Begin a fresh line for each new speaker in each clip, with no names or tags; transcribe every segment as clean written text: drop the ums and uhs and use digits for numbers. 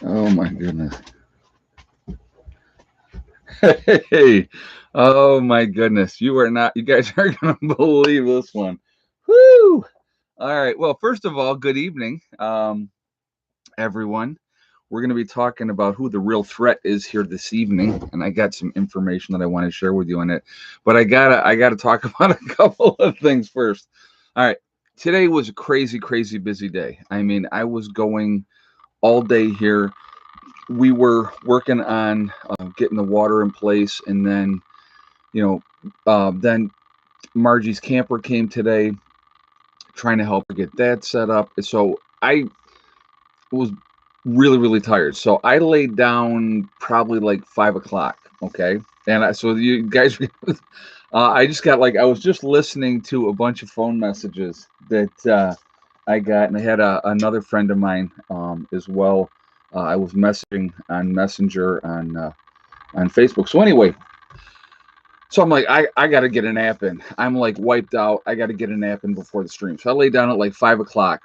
Oh my goodness. Hey, oh my goodness. You are not, you guys aren't going to believe this one. Woo! All right. Well, first of all, good evening, everyone. We're going to be talking about who the real threat is here this evening, and I got some information that I want to share with you on it. But I gotta talk about a couple of things first. All right. Today was a crazy, crazy busy day. I mean, I was going all day here. We were working on getting the water in place, and then then Margie's camper came today, trying to help her get that set up. So I was really, really tired. So I laid down probably like 5 o'clock. Okay, so you guys, I just got like I was just listening to a bunch of phone messages that I got, and I had another friend of mine as well. I was messaging on Messenger on Facebook. So anyway, so I'm like, I got to get a nap in. I'm like wiped out. I got to get a nap in before the stream. So I lay down at like 5 o'clock,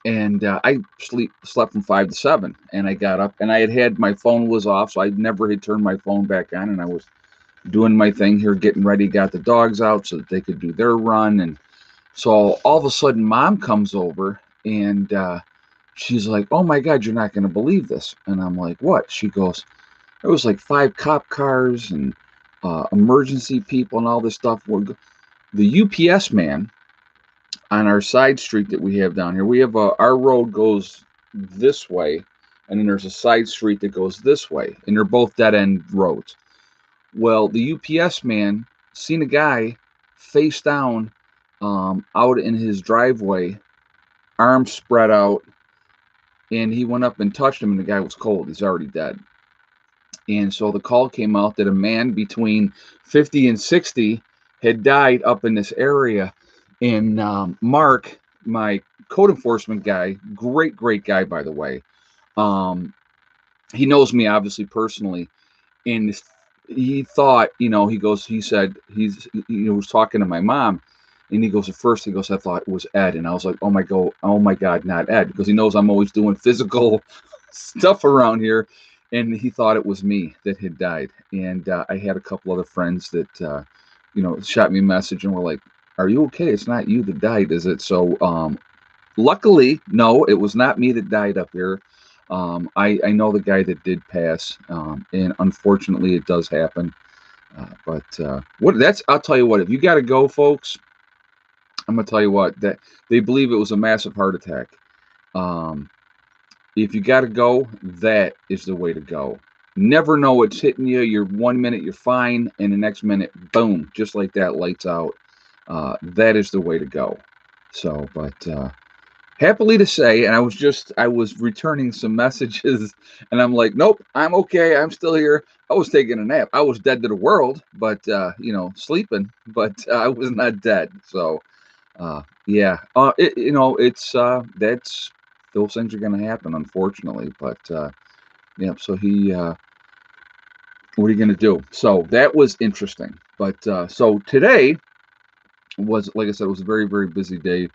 and I slept from 5 to 7, and I got up, and I had my phone was off, so I never had turned my phone back on, and I was doing my thing here, getting ready, got the dogs out so that they could do their run, and so all of a sudden, Mom comes over, and she's like, "Oh my God, you're not going to believe this," and I'm like, "What?" She goes, "There was like 5 cop cars and emergency people and all this stuff. The UPS man on our side street that we have down here. We have our road goes this way, and then there's a side street that goes this way, and they're both dead end roads. Well, the UPS man seen a guy face down out in his driveway, arms spread out, and he went up and touched him, and the guy was cold. He's already dead. And so the call came out that a man between 50 and 60 had died up in this area. And Mark, my code enforcement guy, great, great guy, by the way, um, he knows me obviously personally. And he thought, he said, he was talking to my mom. And he goes, at first, he goes, I thought it was Ed. And I was like, oh my God, not Ed. Because he knows I'm always doing physical stuff around here. And he thought it was me that had died. And I had a couple other friends that, shot me a message and were like, are you okay? It's not you that died, is it? So luckily, no, it was not me that died up here. I know the guy that did pass. And unfortunately, it does happen. But I'll tell you what, if you got to go, folks, I'm going to tell you what, that they believe it was a massive heart attack. Um, if you got to go, that is the way to go. Never know what's hitting you. You're 1 minute, you're fine, and the next minute, boom, just like that, lights out. That is the way to go. So, but happily to say, and I was returning some messages, and I'm like, nope, I'm okay. I'm still here. I was taking a nap. I was dead to the world, but sleeping, but I was not dead. So, yeah, it's that's those things are going to happen, unfortunately. But yeah, so what are you going to do? So that was interesting. But so today was, like I said, it was a very, very busy day.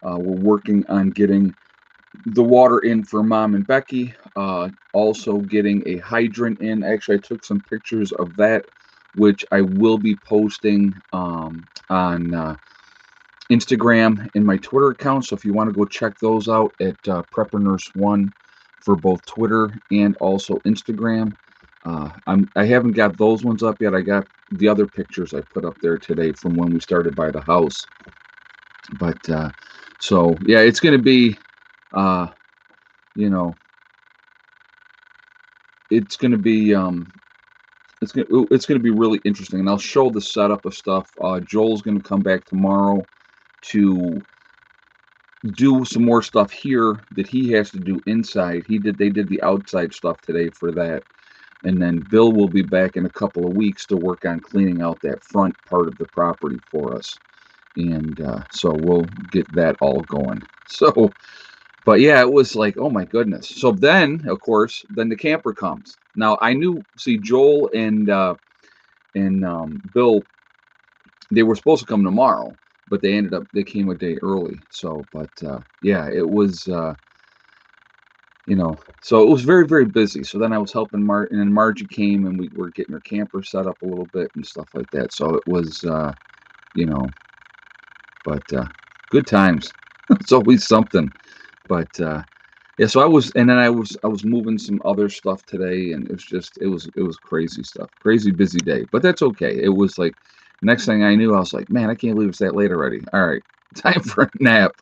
We're working on getting the water in for Mom and Becky. Also getting a hydrant in. Actually, I took some pictures of that, which I will be posting on Instagram and my Twitter account. So if you want to go check those out at Prepper Nurse One for both Twitter and also Instagram. I haven't got those ones up yet. I got the other pictures I put up there today from when we started by the house. But so yeah, it's going to be, you know, it's going to be it's going to be really interesting, and I'll show the setup of stuff. Joel's going to come back tomorrow to do some more stuff here that he has to do inside. They did the outside stuff today for that. And then Bill will be back in a couple of weeks to work on cleaning out that front part of the property for us. And so we'll get that all going. So, but yeah, it was like, oh my goodness. So then, of course, then the camper comes. Now I knew, see, Joel and Bill, they were supposed to come tomorrow, but they came a day early. So, but yeah, it was So it was very, very busy. So then I was helping and then Margie came and we were getting her camper set up a little bit and stuff like that. So it was, you know, but good times. It's always something. But yeah, so I was moving some other stuff today, and it was crazy stuff, crazy busy day. But that's okay. It was like next thing I knew, I was like, man, I can't believe it's that late already. All right, time for a nap.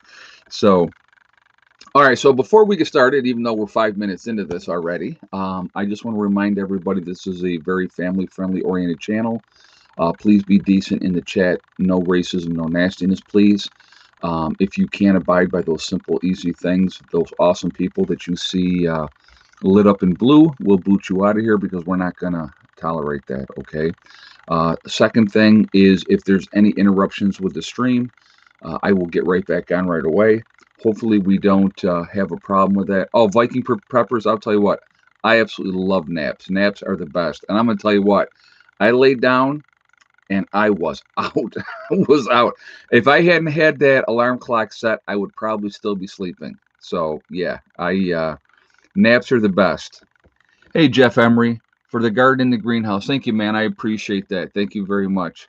So all right, so before we get started, even though we're 5 minutes into this already, I just want to remind everybody this is a very family-friendly oriented channel. Please be decent in the chat. No racism, no nastiness, please. If you can't abide by those simple, easy things, those awesome people that you see lit up in blue, we'll boot you out of here because we're not going to tolerate that, okay? Second thing is if there's any interruptions with the stream, I will get right back on right away. Hopefully we don't have a problem with that. Oh, Viking Preppers, I'll tell you what, I absolutely love naps. Naps are the best. And I'm going to tell you what, I laid down and I was out. I was out. If I hadn't had that alarm clock set, I would probably still be sleeping. So yeah, naps are the best. Hey, Jeff Emery, for the garden in the greenhouse. Thank you, man. I appreciate that. Thank you very much.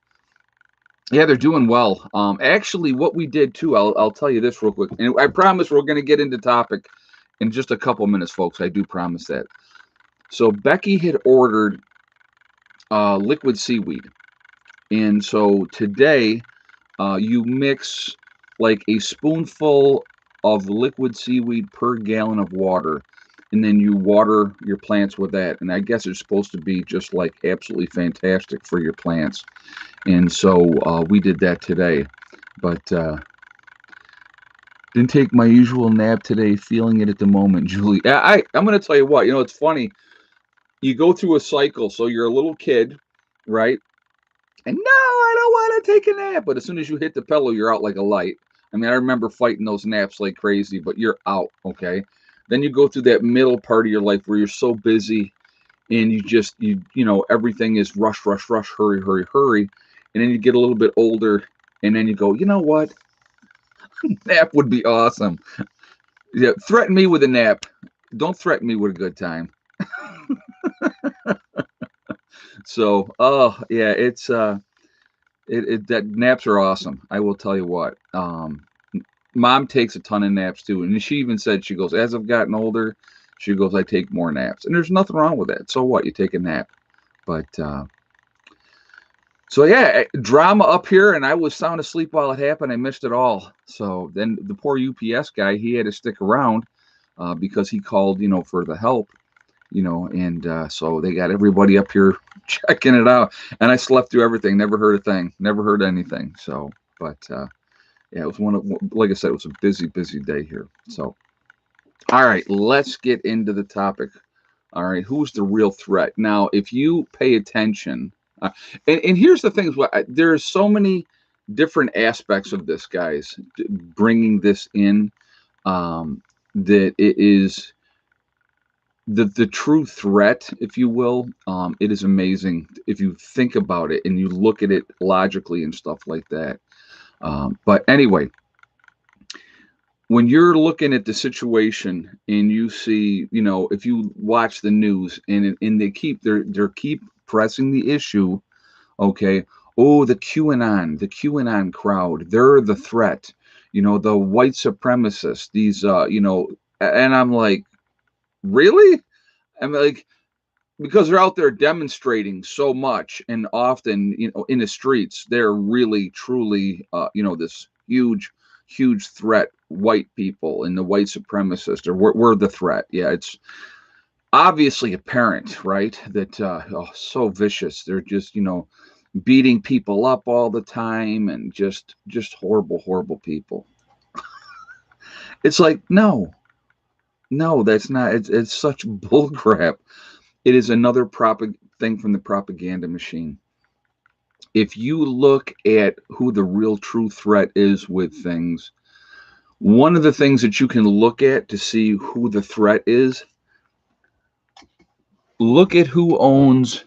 Yeah, they're doing well. Actually, what we did too, I'll tell you this real quick, and I promise we're going to get into topic in just a couple minutes, folks. I do promise that. So Becky had ordered liquid seaweed, and so today you mix like a spoonful of liquid seaweed per gallon of water, and then you water your plants with that. And I guess it's supposed to be just like absolutely fantastic for your plants. And so we did that today, but didn't take my usual nap today, feeling it at the moment, Julie. I'm going to tell you what, it's funny. You go through a cycle. So you're a little kid, right? And no, I don't want to take a nap. But as soon as you hit the pillow, you're out like a light. I mean, I remember fighting those naps like crazy, but you're out, okay? Then you go through that middle part of your life where you're so busy and everything is rush, rush, rush, hurry, hurry, hurry. And then you get a little bit older and then you go, you know what? Nap would be awesome. Yeah, threaten me with a nap. Don't threaten me with a good time. So, oh yeah, it's that naps are awesome. I will tell you what. Mom takes a ton of naps too, and she even said, she goes, as I've gotten older, she goes, I take more naps, and there's nothing wrong with that. So what? You take a nap, but so yeah, drama up here, and I was sound asleep while it happened. I missed it all. So then the poor UPS guy, he had to stick around because he called, for the help, and so they got everybody up here checking it out. And I slept through everything, never heard a thing, never heard anything. So, but yeah, it was like I said, it was a busy, busy day here. So, all right, let's get into the topic. All right, who's the real threat? Now, if you pay attention, and here's the thing: there's so many different aspects of this, guys, bringing this in, that it is the true threat, if you will. It is amazing if you think about it and you look at it logically and stuff like that. But anyway, when you're looking at the situation and you see, if you watch the news and they keep pressing the issue, okay, oh, the QAnon crowd, they're the threat, the white supremacists, these, and I'm like, really? I'm like, because they're out there demonstrating so much and often, in the streets, they're really, truly, this huge threat. White people and the white supremacists, or we're the threat. Yeah, it's obviously apparent, right? That so vicious. They're just, beating people up all the time and just horrible people. It's like, no, that's not. It's such bullcrap. It is another thing from the propaganda machine. If you look at who the real true threat is with things, one of the things that you can look at to see who the threat is, look at who owns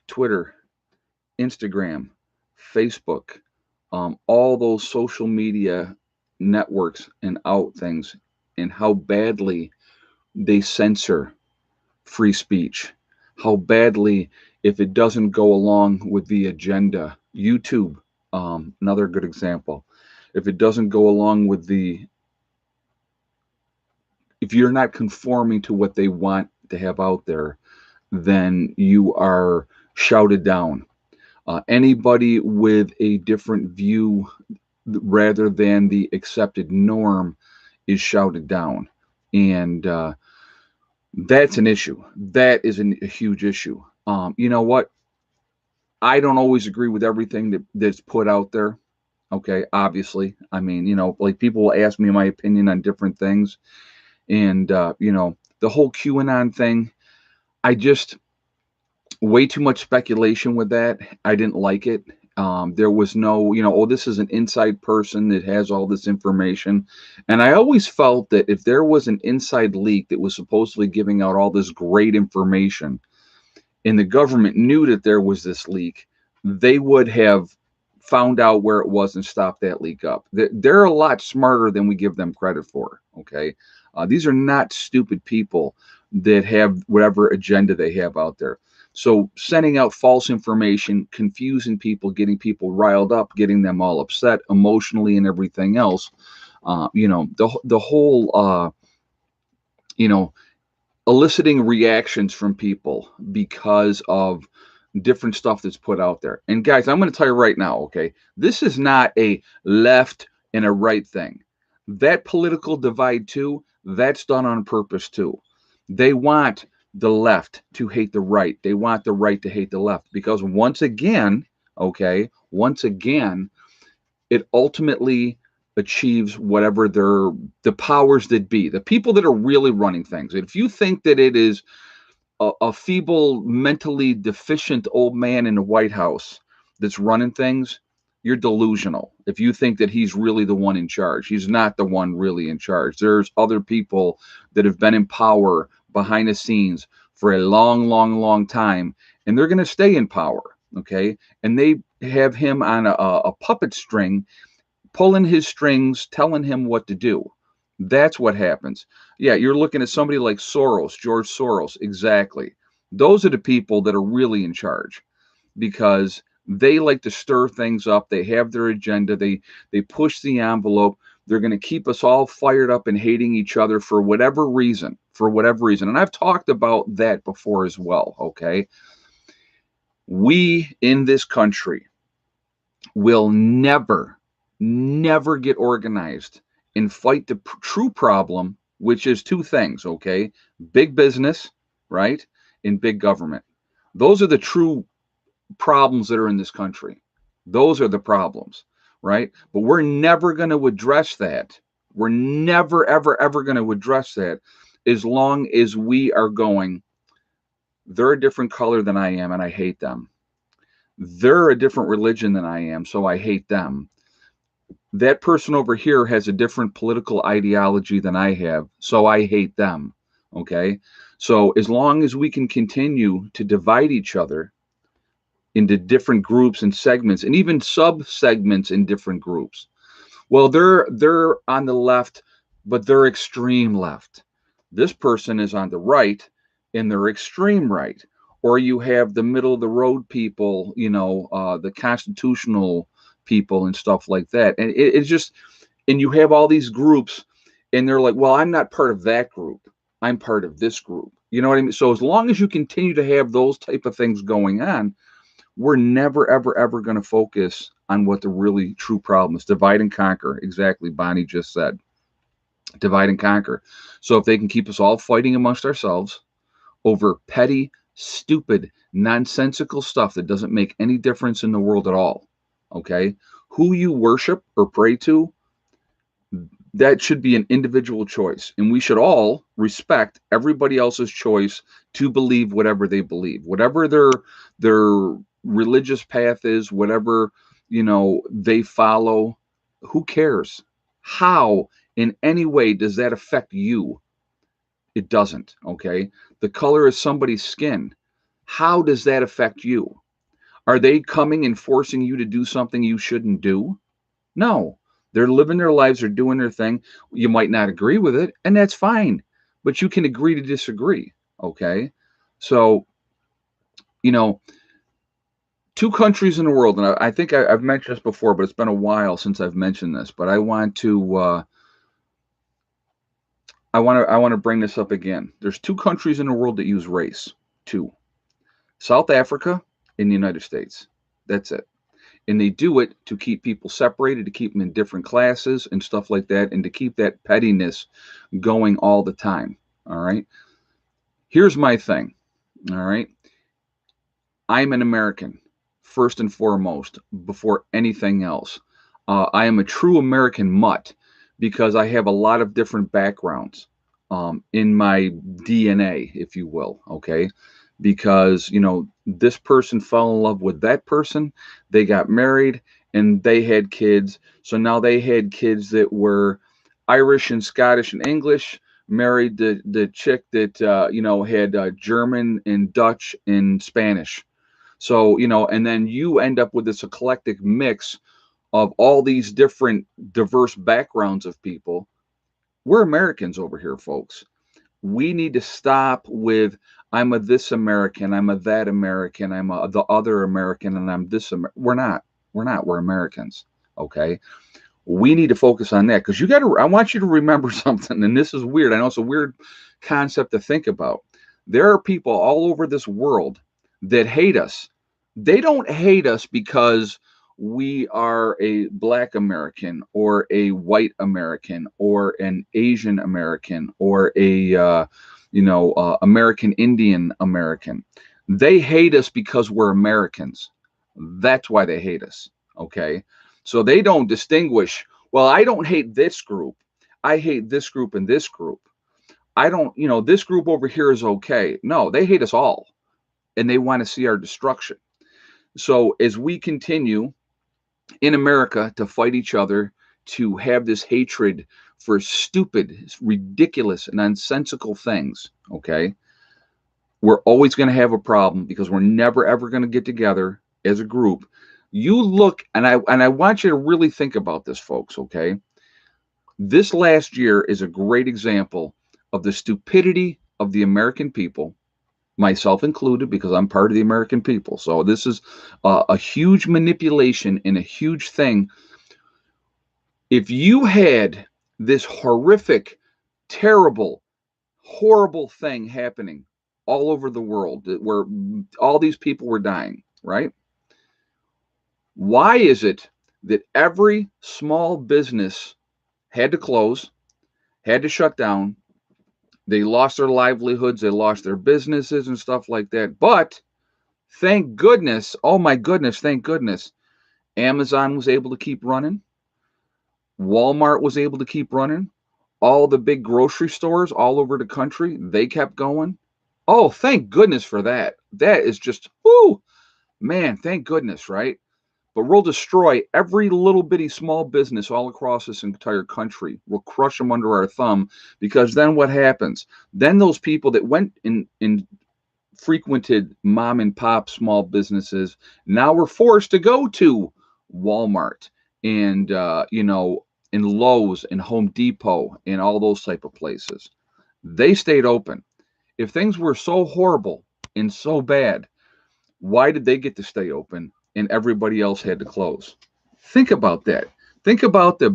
Twitter, Instagram, Facebook, all those social media networks and out things, and how badly they censor free speech, how badly, if it doesn't go along with the agenda. YouTube, another good example. If it doesn't go along with if you're not conforming to what they want to have out there, then you are shouted down. Anybody with a different view rather than the accepted norm is shouted down. And that's an issue. That is a huge issue. You know what? I don't always agree with everything that's put out there. Okay, obviously. I mean, like people will ask me my opinion on different things. And, the whole QAnon thing, I just, way too much speculation with that. I didn't like it. There was no, oh, this is an inside person that has all this information. And I always felt that if there was an inside leak that was supposedly giving out all this great information, and the government knew that there was this leak, they would have found out where it was and stopped that leak up. They're a lot smarter than we give them credit for. Okay. These are not stupid people that have whatever agenda they have out there. So sending out false information, confusing people, getting people riled up, getting them all upset emotionally and everything else. The whole, you know, eliciting reactions from people because of different stuff that's put out there. And guys, I'm going to tell you right now, okay, this is not a left and a right thing. That political divide too, that's done on purpose too. They want the left to hate the right. They want the right to hate the left because once again, okay, it ultimately achieves whatever the powers that be, the people that are really running things. If you think that it is a feeble, mentally deficient old man in the White House that's running things, you're delusional. If you think that he's really the one in charge, he's not the one really in charge. There's other people that have been in power behind the scenes for a long, long, long time, and they're going to stay in power. Okay. And they have him on a puppet string, pulling his strings, telling him what to do. That's what happens. Yeah, you're looking at somebody like Soros, George Soros, exactly. Those are the people that are really in charge because they like to stir things up. They have their agenda. They push the envelope. They're going to keep us all fired up and hating each other for whatever reason, And I've talked about that before as well, okay? We in this country will never get organized and fight the true problem, which is two things, okay? Big business, right? And big government. Those are the true problems that are in this country. Those are the problems, right? But we're never going to address that. We're never, ever, ever going to address that as long as we are going, they're a different color than I am, and I hate them. They're a different religion than I am, so I hate them. That person over here has a different political ideology than I have, so I hate them. Okay. So as long as we can continue to divide each other into different groups and segments and even sub segments in different groups, well, they're on the left, but they're extreme left. This person is on the right and they're extreme right. Or you have the middle of the road people, the constitutional people and stuff like that. And it's just, and you have all these groups and they're like, well, I'm not part of that group. I'm part of this group. You know what I mean? So as long as you continue to have those type of things going on, we're never, ever, ever going to focus on what the really true problem is. Divide and conquer. Exactly. Bonnie just said, divide and conquer. So if they can keep us all fighting amongst ourselves over petty, stupid, nonsensical stuff that doesn't make any difference in the world at all. Okay. Who you worship or pray to, that should be an individual choice. And we should all respect everybody else's choice to believe whatever they believe, whatever their religious path is, whatever, they follow. Who cares? How in any way does that affect you? It doesn't. Okay. The color of somebody's skin. How does that affect you? Are they coming and forcing you to do something you shouldn't do? No. They're living their lives, they're doing their thing. You might not agree with it, and that's fine. but you can agree to disagree. Okay. So, you know, two countries in the world, and I think I've mentioned this before, but it's been a while since I've mentioned this. But I want to bring this up again. There's two countries in the world that use race. Two: South Africa and the United States. That's it. And they do it to keep people separated, to keep them in different classes and stuff like that, and to keep that pettiness going all the time. All right. Here's my thing. All right. I'm an American, first and foremost, before anything else. I am a true American mutt because I have a lot of different backgrounds in my DNA, if you will. Okay. Because, this person fell in love with that person, they got married, and they had kids. So now they had kids that were Irish and Scottish and English, married the chick that, had German and Dutch and Spanish. So, and then you end up with this eclectic mix of all these different diverse backgrounds of people. We're Americans over here, folks. We need to stop with I'm a this American, I'm a that American, I'm a the other American, and I'm this we're not. We're not. We're Americans. Okay? We need to focus on that because I want you to remember something, and this is weird. I know it's a weird concept to think about. There are people all over this world that hate us. They don't hate us because we are a black American or a white American or an Asian American or a American Indian American. They hate us because we're Americans. That's why they hate us. Okay. So they don't distinguish, well, I don't hate this group. I hate this group and this group. I don't, this group over here is okay. No, they hate us all and they want to see our destruction. So as we continue in America to fight each other, to have this hatred for stupid, ridiculous, nonsensical things, okay, we're always going to have a problem because we're never ever going to get together as a group. You look, and I want you to really think about this, folks, okay? This last year is a great example of the stupidity of the American people, myself included, because I'm part of the American people. So this is a huge manipulation and a huge thing. If you had this horrific, terrible, horrible thing happening all over the world where all these people were dying, right? Why is it that every small business had to close, had to shut down? They lost their livelihoods, they lost their businesses and stuff like that. But thank goodness, oh my goodness, thank goodness, Amazon was able to keep running. Walmart was able to keep running. All the big grocery stores all over the country, they kept going. Oh, thank goodness for that. That is just, whoo, man, thank goodness, right? But we'll destroy every little bitty small business all across this entire country. We'll crush them under our thumb because then what happens? Then those people that went in frequented mom and pop small businesses now we're forced to go to Walmart and in Lowe's and Home Depot and all those type of places. They stayed open. If things were so horrible and so bad, why did they get to stay open and everybody else had to close? Think about that. Think about the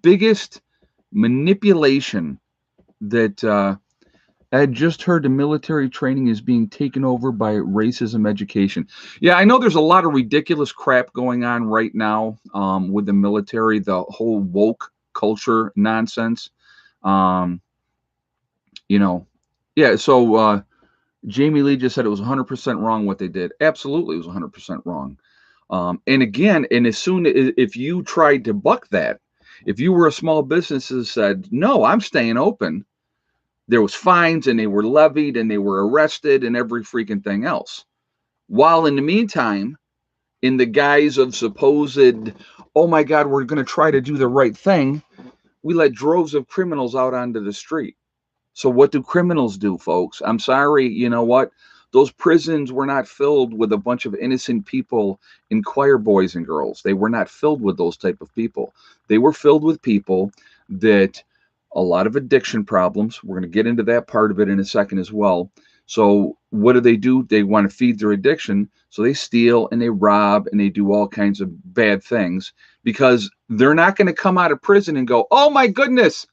biggest manipulation that I had just heard the military training is being taken over by racism education. Yeah, I know there's a lot of ridiculous crap going on right now with the military, the whole woke culture nonsense. Um, yeah, so Jamie Lee just said it was 100% wrong what they did. Absolutely, it was 100% wrong. And again, and as soon if you tried to buck that, if you were a small business that said, no, I'm staying open, there was fines and they were levied and they were arrested and every freaking thing else. While in the meantime, in the guise of supposed, oh my God, we're going to try to do the right thing, we let droves of criminals out onto the street. So what do criminals do, folks? I'm sorry, you know what? Those prisons were not filled with a bunch of innocent people and choir boys and girls. They were not filled with those type of people. They were filled with people that a lot of addiction problems. We're going to get into that part of it in a second as well. So what do? They want to feed their addiction. So they steal and they rob and they do all kinds of bad things because they're not going to come out of prison and go, oh my goodness,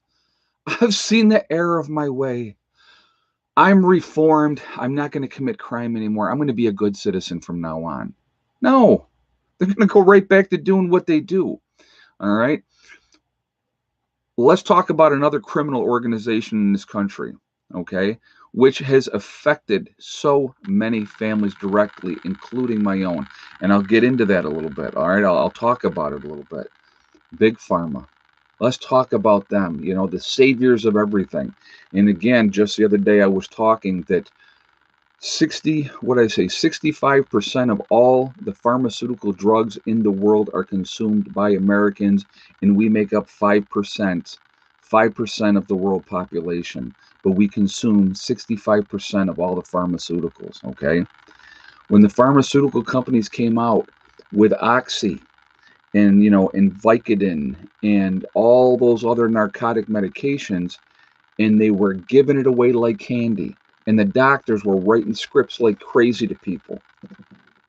I've seen the error of my way. I'm reformed. I'm not going to commit crime anymore. I'm going to be a good citizen from now on. No, they're going to go right back to doing what they do. All right. Let's talk about another criminal organization in this country, okay, which has affected so many families directly, including my own. And I'll get into that a little bit. All right. I'll talk about it a little bit. Big Pharma. Let's talk about them, the saviors of everything. And again, just the other day, I was talking that 65% of all the pharmaceutical drugs in the world are consumed by Americans, and we make up 5% of the world population, but we consume 65% of all the pharmaceuticals, okay? When the pharmaceutical companies came out with Oxy and, and Vicodin and all those other narcotic medications, and they were giving it away like candy, and the doctors were writing scripts like crazy to people,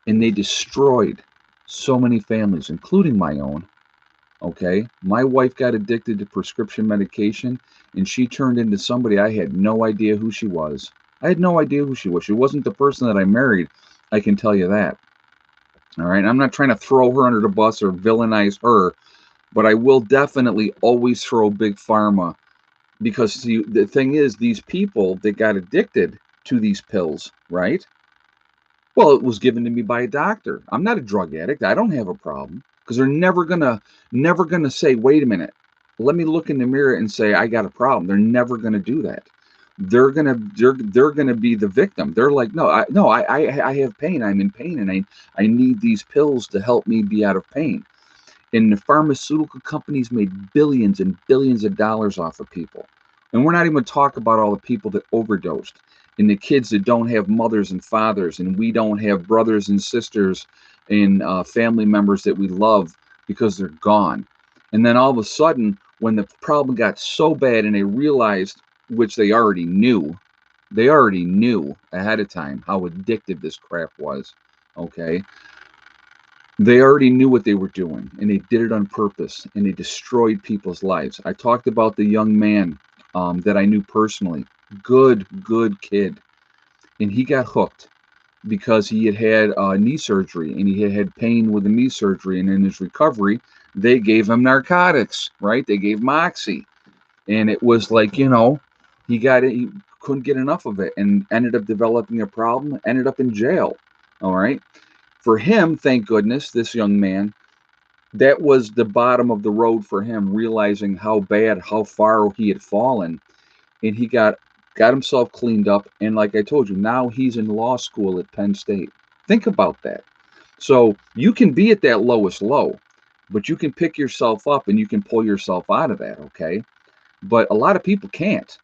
and they destroyed so many families, including my own. Okay, my wife got addicted to prescription medication, and she turned into somebody I had no idea who she was. I had no idea who she was. She wasn't the person that I married, I can tell you that. All right, I'm not trying to throw her under the bus or villainize her, but I will definitely always throw Big Pharma, because see, the thing is, these people that got addicted to these pills, right? Well, it was given to me by a doctor. I'm not a drug addict. I don't have a problem, because they're never gonna say, wait a minute, let me look in the mirror and say I got a problem. They're never gonna do that. They're gonna be the victim. They're like, no, I have pain. I'm in pain, and I need these pills to help me be out of pain. And the pharmaceutical companies made billions and billions of dollars off of people. And we're not even talking about all the people that overdosed, and the kids that don't have mothers and fathers, and we don't have brothers and sisters and family members that we love because they're gone. And then all of a sudden, when the problem got so bad and they realized, which they already knew ahead of time how addictive this crap was, okay? They already knew what they were doing, and they did it on purpose, and they destroyed people's lives. I talked about the young man that I knew personally. Good kid. And he got hooked because he had knee surgery, and he had pain with the knee surgery. And in his recovery, they gave him narcotics, right? They gave him Oxy. And it was like, he couldn't get enough of it and ended up developing a problem, ended up in jail. All right. For him, thank goodness, this young man, that was the bottom of the road for him, realizing how far he had fallen, and he got himself cleaned up. And like I told you, now he's in law school at Penn State. Think about that. So you can be at that lowest low, but you can pick yourself up and you can pull yourself out of that, okay? But a lot of people can't.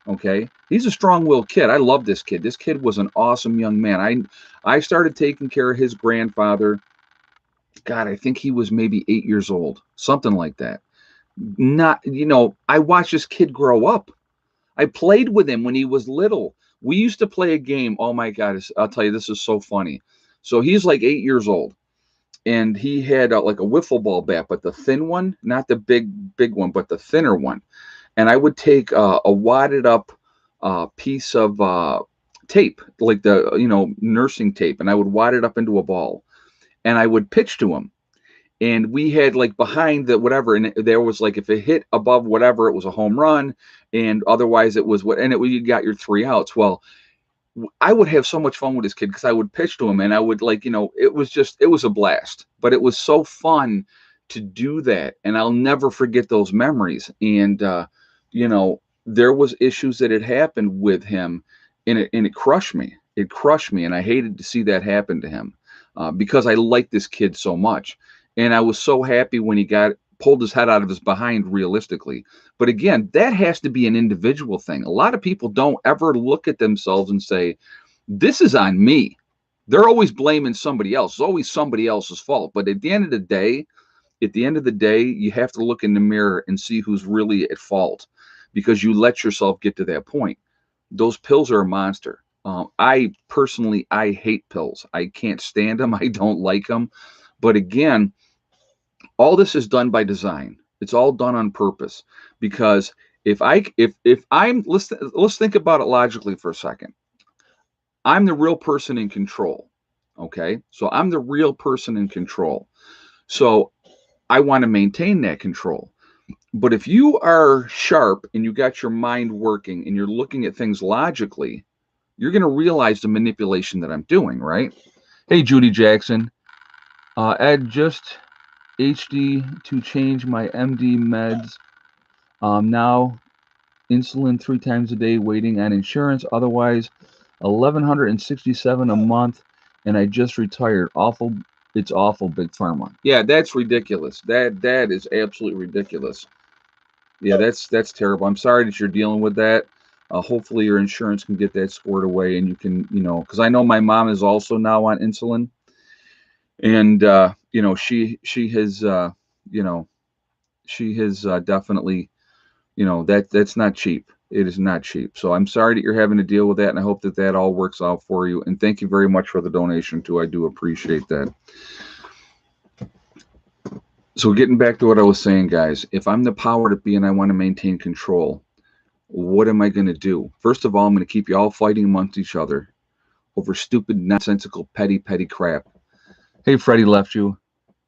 Okay, he's a strong-willed kid. I love this kid. This kid was an awesome young man. I started taking care of his grandfather. God, I think he was maybe 8 years old, something like that. I watched this kid grow up. I played with him when he was little. We used to play a game. Oh my God, I'll tell you, this is so funny. So he's like 8 years old, and he had like a wiffle ball bat, but the thin one, not the big one, but the thinner one. And I would take a wadded up piece of tape, like the nursing tape, and I would wad it up into a ball, and I would pitch to him. And we had like behind the whatever, and there was like, if it hit above whatever, it was a home run, and otherwise it was you got your 3 outs. Well, I would have so much fun with this kid because I would pitch to him, and I would it was a blast. But it was so fun to do that, and I'll never forget those memories. And there was issues that had happened with him, and it crushed me. It crushed me, and I hated to see that happen to him because I liked this kid so much, and I was so happy when he pulled his head out of his behind, realistically. But again, that has to be an individual thing. A lot of people don't ever look at themselves and say, this is on me. They're always blaming somebody else. It's always somebody else's fault. But at the end of the day, you have to look in the mirror and see who's really at fault. because you let yourself get to that point. Those pills are a monster. I personally, I hate pills. I can't stand them. I don't like them. But again, all this is done by design. It's all done on purpose, because if I'm, let's think about it logically for a second. I'm the real person in control. Okay, so I'm the real person in control. So I want to maintain that control. But if you are sharp and you got your mind working and you're looking at things logically, you're going to realize the manipulation that I'm doing, right? Hey, Judy Jackson. Ed, just HD to change my MD meds. Now insulin 3 times a day, waiting on insurance. Otherwise, 1,167 a month, and I just retired. Awful. It's awful, Big Pharma. Yeah, that's ridiculous. That is absolutely ridiculous. Yeah, that's terrible. I'm sorry that you're dealing with that. Hopefully your insurance can get that squared away, and you can, because I know my mom is also now on insulin, and she has, she has definitely, that's not cheap. It is not cheap. So I'm sorry that you're having to deal with that, and I hope that that all works out for you. And thank you very much for the donation too. I do appreciate that. So getting back to what I was saying, guys, if I'm the power to be and I want to maintain control, what am I going to do? First of all, I'm going to keep you all fighting amongst each other over stupid, nonsensical, petty crap. Hey, Freddie left you.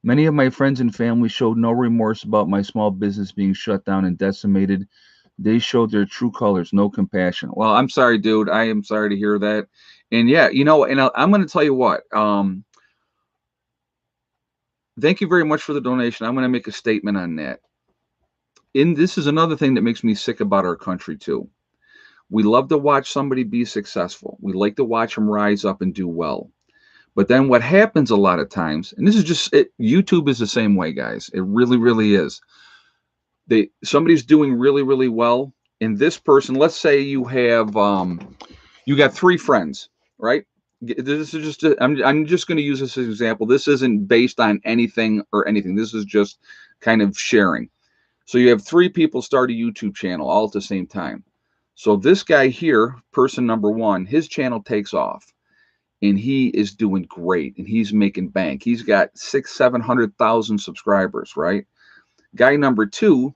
Many of my friends and family showed no remorse about my small business being shut down and decimated. They showed their true colors, no compassion. Well, I'm sorry, dude. I am sorry to hear that. And yeah, and I'm going to tell you what. Thank you very much for the donation. I'm going to make a statement on that. This is another thing that makes me sick about our country too. We love to watch somebody be successful. We like to watch them rise up and do well. But then what happens a lot of times, and this is just it, YouTube is the same way, guys. It really, really is. Somebody's doing really, really well, and this person, let's say you have you got 3 friends, right? This is just I'm just going to use this as an example. This isn't based on anything or anything. This is just kind of sharing. So you have 3 people start a YouTube channel all at the same time. So this guy here, person number 1, his channel takes off, and he is doing great, and he's making bank. He's got 600,000-700,000 subscribers, right? Guy number 2,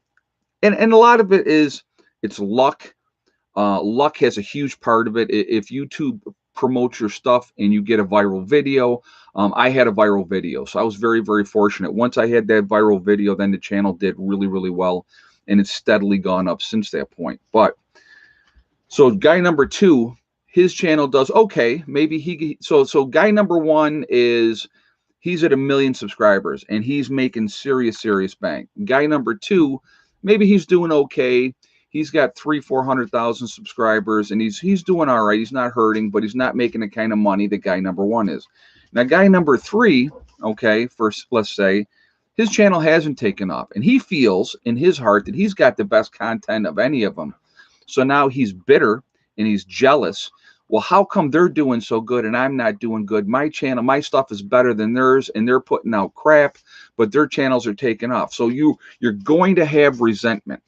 and a lot of it is it's luck. Luck has a huge part of it. If YouTube promotes your stuff and you get a viral video, I had a viral video, so I was very, very fortunate. Once I had that viral video, then the channel did really, really well, and it's steadily gone up since that point. But so guy number 2, his channel does okay. Maybe so guy number 1 he's at 1 million subscribers and he's making serious bank. Guy number 2, maybe he's doing okay. He's got 300,000-400,000 subscribers, and he's doing all right. He's not hurting, but he's not making the kind of money that guy number 1 is. Now, guy number 3, okay, first, let's say, his channel hasn't taken off, and he feels in his heart that he's got the best content of any of them. So now he's bitter and he's jealous. Well, how come they're doing so good and I'm not doing good? My channel, my stuff is better than theirs, and they're putting out crap, but their channels are taking off. So you're going to have resentment.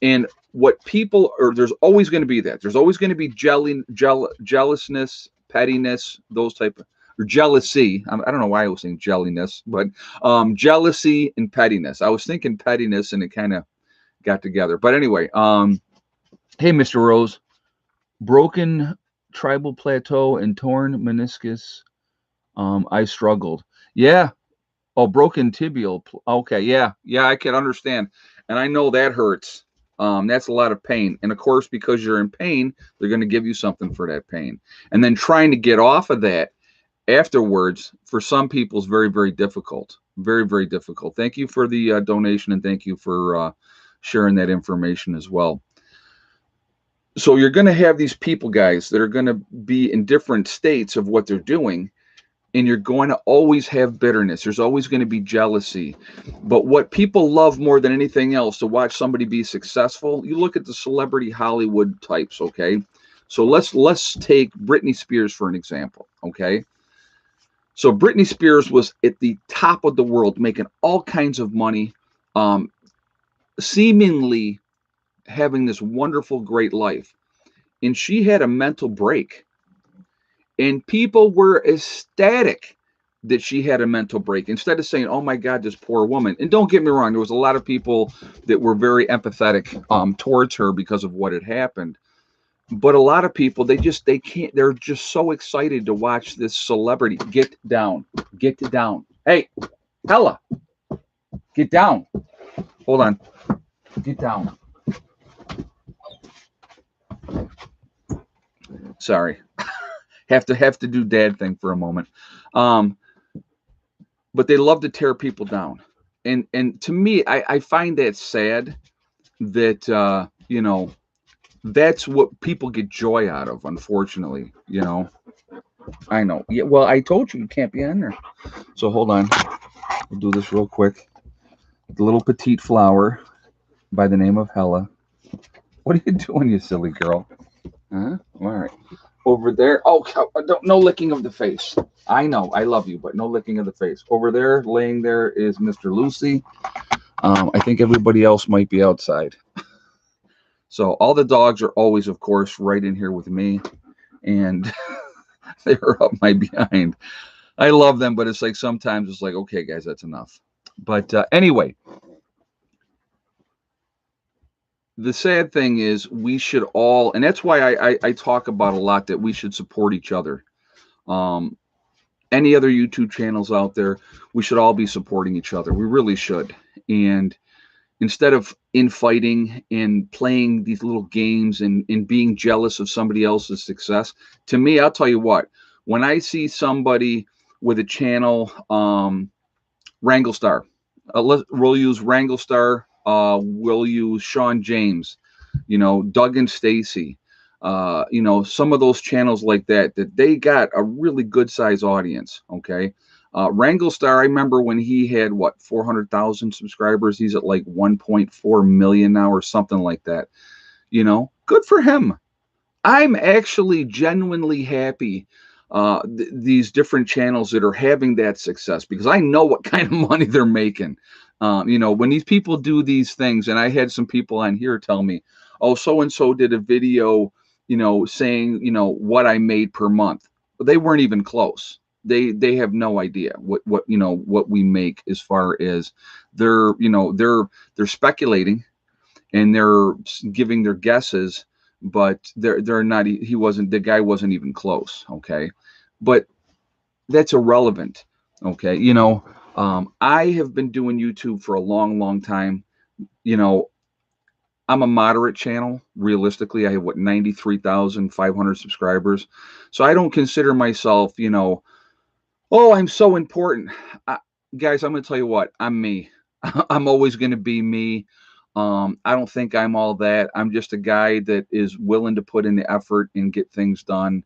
And what people are, there's always going to be that. There's always going to be jealousness, pettiness, those type of, or jealousy. I don't know why I was saying jelliness, but jealousy and pettiness. I was thinking pettiness, and it kind of got together. But anyway, hey, Mr. Rose, broken tribal plateau and torn meniscus. I struggled. Yeah. Oh, broken tibial. Okay. Yeah. I can understand. And I know that hurts. That's a lot of pain. And of course, because you're in pain, they're going to give you something for that pain. And then trying to get off of that afterwards, for some people, is very, very difficult. Very, very difficult. Thank you for the donation, and thank you for sharing that information as well. So you're going to have these people, guys, that are going to be in different states of what they're doing. And you're going to always have bitterness. There's always going to be jealousy. But what people love more than anything else to watch somebody be successful, you look at the celebrity Hollywood types, okay? So let's take Britney Spears for an example, okay? So Britney Spears was at the top of the world, making all kinds of money, seemingly having this wonderful, great life. And she had a mental break. And people were ecstatic that she had a mental break instead of saying, "Oh my God, this poor woman." And don't get me wrong, there was a lot of people that were very empathetic towards her because of what had happened. But a lot of people, they can't. They're just so excited to watch this celebrity. Get down, get down. Hey, Hella, get down. Hold on, get down. Sorry, have to do dad thing for a moment. Um, but they love to tear people down, and to me, I find that sad that that's what people get joy out of. Unfortunately, I know. Yeah, well, I told you can't be on there. So hold on, we'll do this real quick. The little petite flower by the name of Hella. What are you doing, you silly girl? Huh? All right. Over there. Oh, no licking of the face. I know. I love you, but no licking of the face. Over there, laying there is Mr. Lucy. I think everybody else might be outside. So all the dogs are always, of course, right in here with me, and they're up my behind. I love them, but it's like sometimes it's like, okay, guys, that's enough. But anyway, the sad thing is we should all, and that's why I talk about a lot that we should support each other. Um, any other YouTube channels out there, we should all be supporting each other. We really should. And instead of infighting and playing these little games and being jealous of somebody else's success, to me, I'll tell you what, when I see somebody with a channel, Wrangle Star, we'll use Wrangle Star, we'll use Sean James, Doug and Stacy, some of those channels like that they got a really good size audience. Okay. Wrangle Star, I remember when he had 400,000 subscribers. He's at like 1.4 million now or something like that. Good for him. I'm actually genuinely happy these different channels that are having that success because I know what kind of money they're making. When these people do these things, and I had some people on here tell me, "Oh, so and so did a video, saying what I made per month." They weren't even close. They have no idea what we make as far as they're speculating and they're giving their guesses, but they're not. The guy wasn't even close. Okay, but that's irrelevant. Okay, I have been doing YouTube for a long, long time. I'm a moderate channel. Realistically, I have 93,500 subscribers, so I don't consider myself, oh, I'm so important. Guys, I'm going to tell you what, I'm me. I'm always going to be me. I don't think I'm all that. I'm just a guy that is willing to put in the effort and get things done.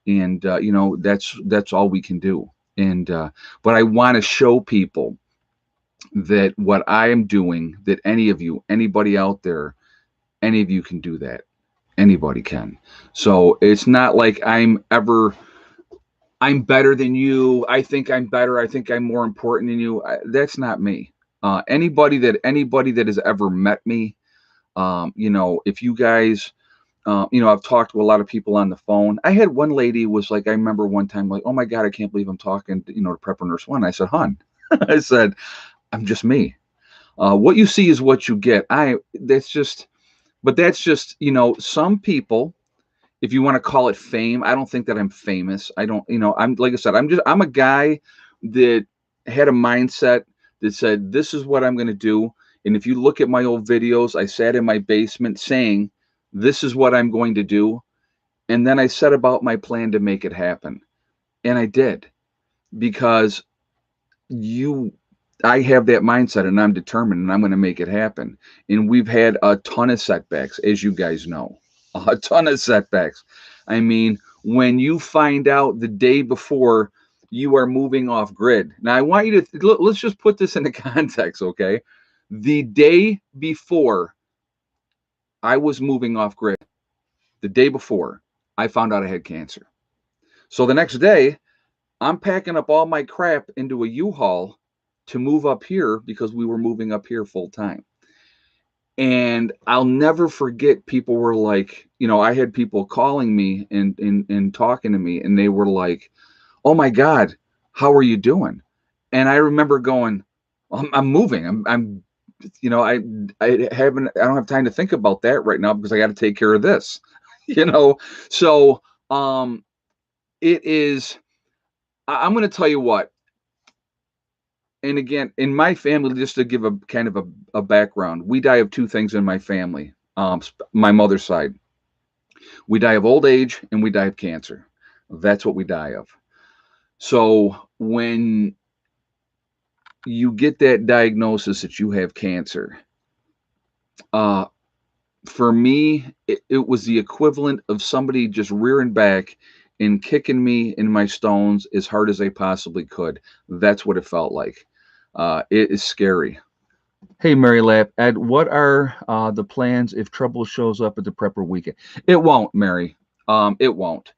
And, that's all we can do. And, but I want to show people that what I am doing, that anybody out there, any of you can do that. Anybody can. So it's not like I'm better than you. I think I'm better. I think I'm more important than you. That's not me. Anybody that has ever met me, if you guys, I've talked to a lot of people on the phone. I had one lady was like, I remember one time like, "Oh my God, I can't believe I'm talking to Prepper Nurse One." I said, "Hon," I said, "I'm just me. What you see is what you get." But that's just, some people, if you want to call it fame, I don't think that I'm famous. I don't, I'm, like I said, I'm a guy that had a mindset that said, this is what I'm going to do. And if you look at my old videos, I sat in my basement saying, this is what I'm going to do. And then I set about my plan to make it happen. And I did, because I have that mindset and I'm determined and I'm going to make it happen. And we've had a ton of setbacks, as you guys know, a ton of setbacks. I mean, when you find out the day before you are moving off grid. Now, I want you to, let's just put this into context, okay? The day before I was moving off grid, the day before, I found out I had cancer. So the next day, I'm packing up all my crap into a U-Haul to move up here because we were moving up here full time. And I'll never forget, people were like, I had people calling me and talking to me, and they were like, "Oh my God, how are you doing?" And I remember going, I'm moving. I'm I don't have time to think about that right now because I got to take care of this, you know. So it is. I'm going to tell you what. And again, in my family, just to give a kind of a background, we die of two things in my family. My mother's side, we die of old age and we die of cancer. That's what we die of. So when you get that diagnosis that you have cancer, uh, for me, it was the equivalent of somebody just rearing back and kicking me in my stones as hard as they possibly could. That's what it felt like. It is scary. Hey, Mary Lap, Ed, what are the plans if trouble shows up at the prepper weekend? It won't, Mary. It won't.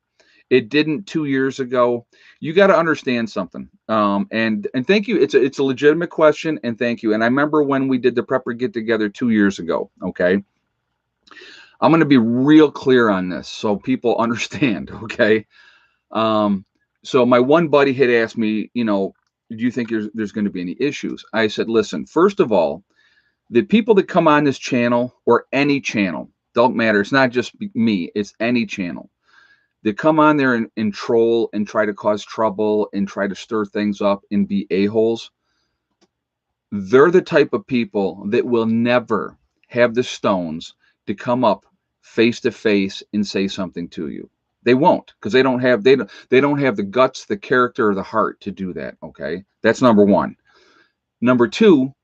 It didn't 2 years ago. You got to understand something. And thank you. It's a legitimate question, and thank you. And I remember when we did the prepper get together 2 years ago. Okay, I'm going to be real clear on this so people understand. Okay. Um, so my one buddy had asked me, do you think there's going to be any issues? I said, listen, first of all, the people that come on this channel or any channel, don't matter. It's not just me, it's any channel. They come on there and troll and try to cause trouble and try to stir things up and be a-holes. They're the type of people that will never have the stones to come up face to face and say something to you. They won't, because they don't have the guts, the character, or the heart to do that. Okay, that's number one. Number two,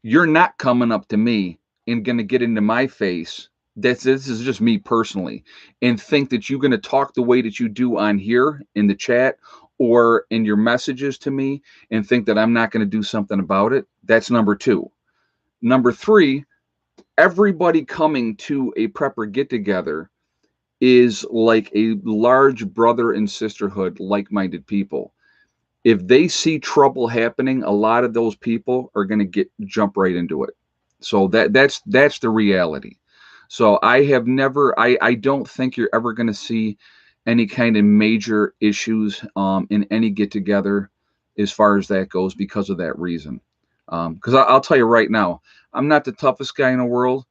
you're not coming up to me and going to get into my face. This is just me personally, and think that you're going to talk the way that you do on here in the chat or in your messages to me and think that I'm not going to do something about it. That's number two. Number three, everybody coming to a prepper get together is like a large brother and sisterhood, like-minded people. If they see trouble happening, a lot of those people are going to jump right into it. So that's the reality. So I don't think you're ever going to see any kind of major issues in any get together as far as that goes because of that reason. Because I'll tell you right now, I'm not the toughest guy in the world.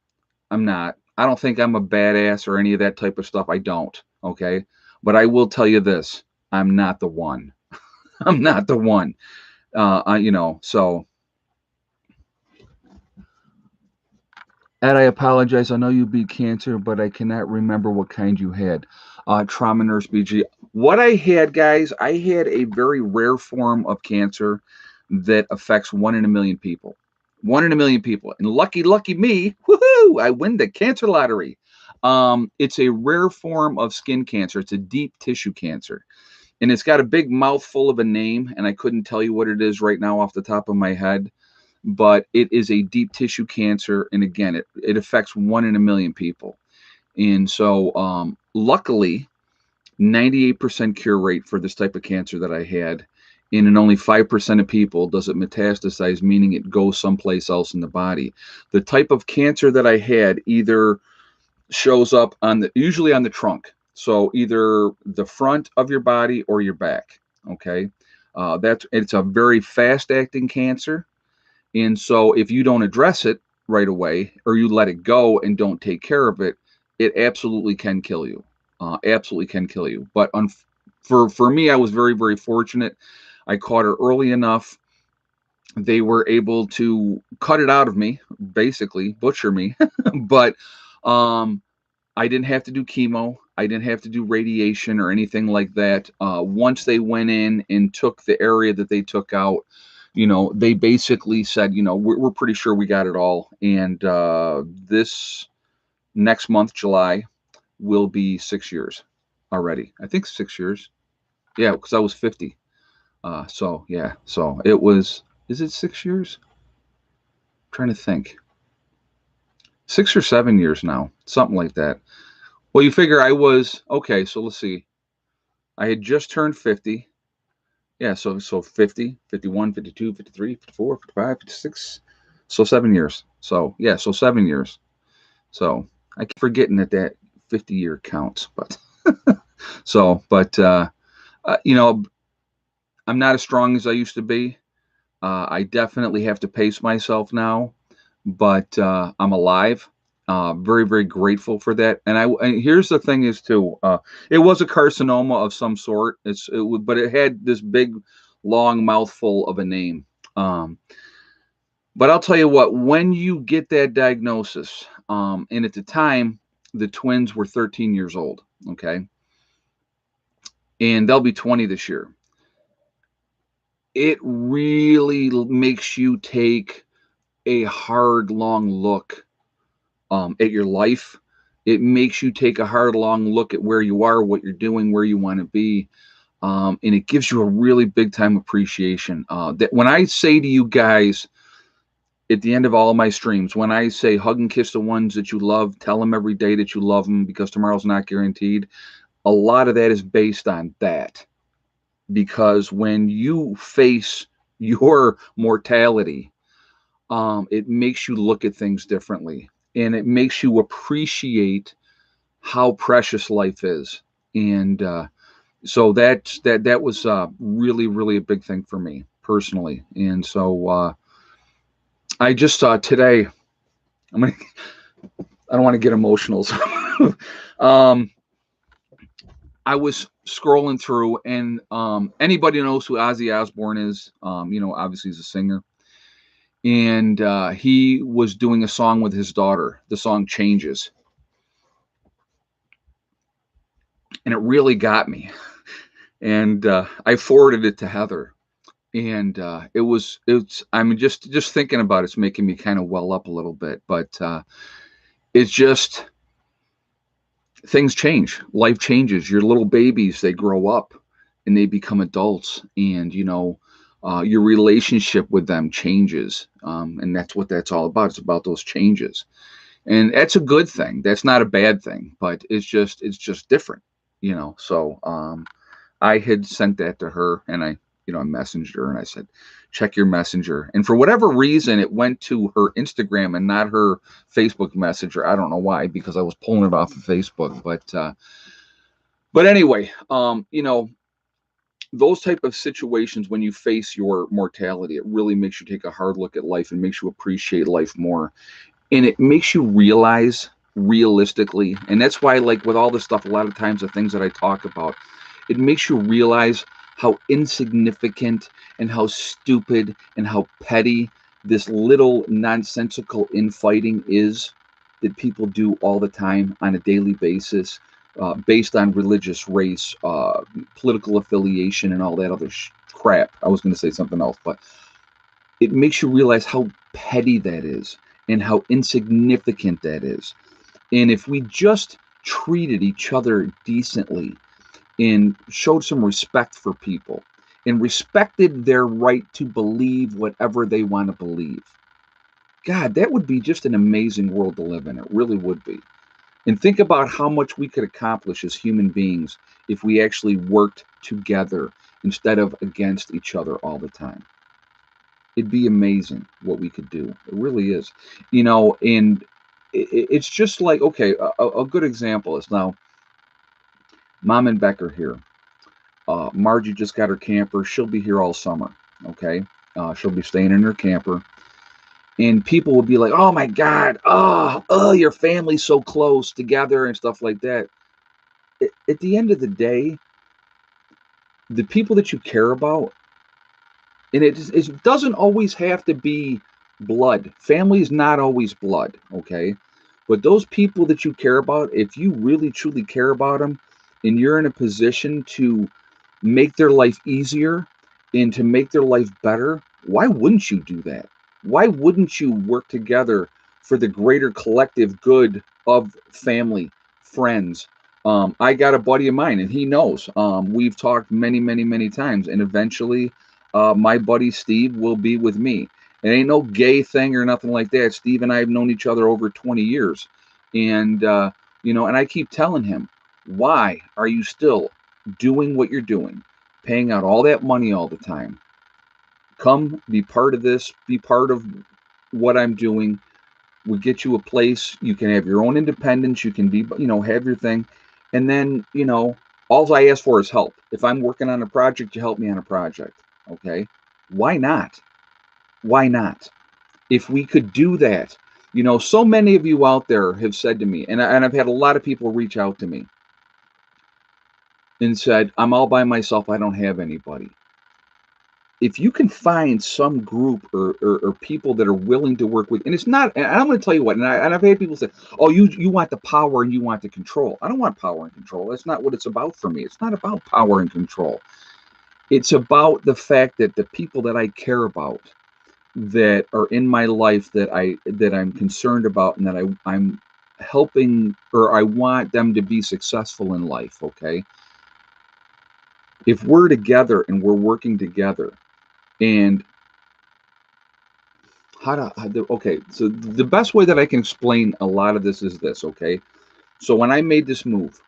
I'm not. I don't think I'm a badass or any of that type of stuff. I don't. Okay. But I will tell you this, I'm not the one. I'm not the one. So Ed, I apologize. I know you beat cancer, but I cannot remember what kind you had. Trauma nurse BG. What I had, guys, I had a very rare form of cancer that affects 1 in a million people. 1 in a million people. And lucky me, woohoo, I win the cancer lottery. It's a rare form of skin cancer. It's a deep tissue cancer. And it's got a big mouthful of a name, and I couldn't tell you what it is right now off the top of my head, but it is a deep tissue cancer. And again, it affects 1 in a million people. And so luckily, 98% cure rate for this type of cancer that I had. And in only 5% of people does it metastasize, meaning it goes someplace else in the body. The type of cancer that I had either shows up usually on the trunk. So either the front of your body or your back. Okay. It's a very fast acting cancer. And so if you don't address it right away or you let it go and don't take care of it, it absolutely can kill you. Absolutely can kill you. But for me, I was very, very fortunate. I caught her early enough. They were able to cut it out of me, basically butcher me. But I didn't have to do chemo. I didn't have to do radiation or anything like that. Once they went in and took the area that they took out, they basically said, we're pretty sure we got it all. And this next month, July, will be 6 years already. I think 6 years. Yeah, because I was 50. So yeah, so it was. Is it 6 years? I'm trying to think. 6 or 7 years now, something like that. Well, you figure I was okay. So let's see. I had just turned 50. Yeah, so 50, 51, 52, 53, 54, 55, 56. So 7 years. So yeah, so 7 years. So I keep forgetting that 50-year counts, but you know, I'm not as strong as I used to be. I definitely have to pace myself now, but I'm alive. Very, very grateful for that. And here's the thing is too, it was a carcinoma of some sort. But it had this big, long mouthful of a name. Um, but I'll tell you what, when you get that diagnosis, and at the time, the twins were 13 years old. Okay, and they'll be 20 this year. It really makes you take a hard, long look at your life. It makes you take a hard, long look at where you are, what you're doing, where you want to be. And it gives you a really big time appreciation. That when I say to you guys at the end of all of my streams, when I say hug and kiss the ones that you love, tell them every day that you love them because tomorrow's not guaranteed. A lot of that is based on that. Because when you face your mortality, it makes you look at things differently, and it makes you appreciate how precious life is. And so that was really, really a big thing for me personally. And so I just today, I'm gonna, I don't want to get emotional. So, um, I was scrolling through, and anybody knows who Ozzy Osbourne is. Obviously he's a singer, and he was doing a song with his daughter. The song Changes, and it really got me. And I forwarded it to Heather, and it's. I mean, just thinking about it's making me kind of well up a little bit. But it's just things change. Life changes. Your little babies, they grow up and they become adults, and your relationship with them changes, and that's what that's all about. It's about those changes, and that's a good thing. That's not a bad thing, but it's just different. So I had sent that to her, and I messaged her, and I said, check your messenger. And for whatever reason, it went to her Instagram and not her Facebook Messenger. I don't know why, because I was pulling it off of Facebook. But anyway, those type of situations when you face your mortality, it really makes you take a hard look at life and makes you appreciate life more. And it makes you realize realistically, and that's why, like with all this stuff, a lot of times the things that I talk about, it makes you realize how insignificant and how stupid and how petty this little nonsensical infighting is that people do all the time on a daily basis, based on religious, race, political affiliation, and all that other crap. I was going to say something else, but it makes you realize how petty that is and how insignificant that is. And if we just treated each other decently and showed some respect for people and respected their right to believe whatever they want to believe, God, that would be just an amazing world to live in. It really would be. And think about how much we could accomplish as human beings if we actually worked together instead of against each other all the time. It'd be amazing what we could do. It really is. And it's just like, okay, a good example is now Mom and Beck are here. Margie just got her camper. She'll be here all summer. Okay. She'll be staying in her camper. And people will be like, oh my God, your family's so close together and stuff like that. At the end of the day, the people that you care about, and it doesn't always have to be blood. Family is not always blood, okay? But those people that you care about, if you really truly care about them and you're in a position to make their life easier and to make their life better, why wouldn't you do that? Why wouldn't you work together for the greater collective good of family, friends? I got a buddy of mine, and he knows. We've talked many, many, many times, and eventually, my buddy Steve will be with me. It ain't no gay thing or nothing like that. Steve and I have known each other over 20 years, and and I keep telling him, why are you still doing what you're doing, paying out all that money all the time? Come be part of this. Be part of what I'm doing. We get you a place. You can have your own independence. You can be, have your thing. And then, all I ask for is help. If I'm working on a project, you help me on a project. Okay. Why not? Why not? If we could do that, so many of you out there have said to me, and I've had a lot of people reach out to me and said, I'm all by myself. I don't have anybody. If you can find some group or people that are willing to work with, and it's not, and I'm going to tell you what, and I've had people say, oh, you want the power and you want the control. I don't want power and control. That's not what it's about for me. It's not about power and control. It's about the fact that the people that I care about, that are in my life, that I'm concerned about, and that I'm helping, or I want them to be successful in life. Okay. If we're together and we're working together, and okay, so the best way that I can explain a lot of this is this. Okay. So when I made this move,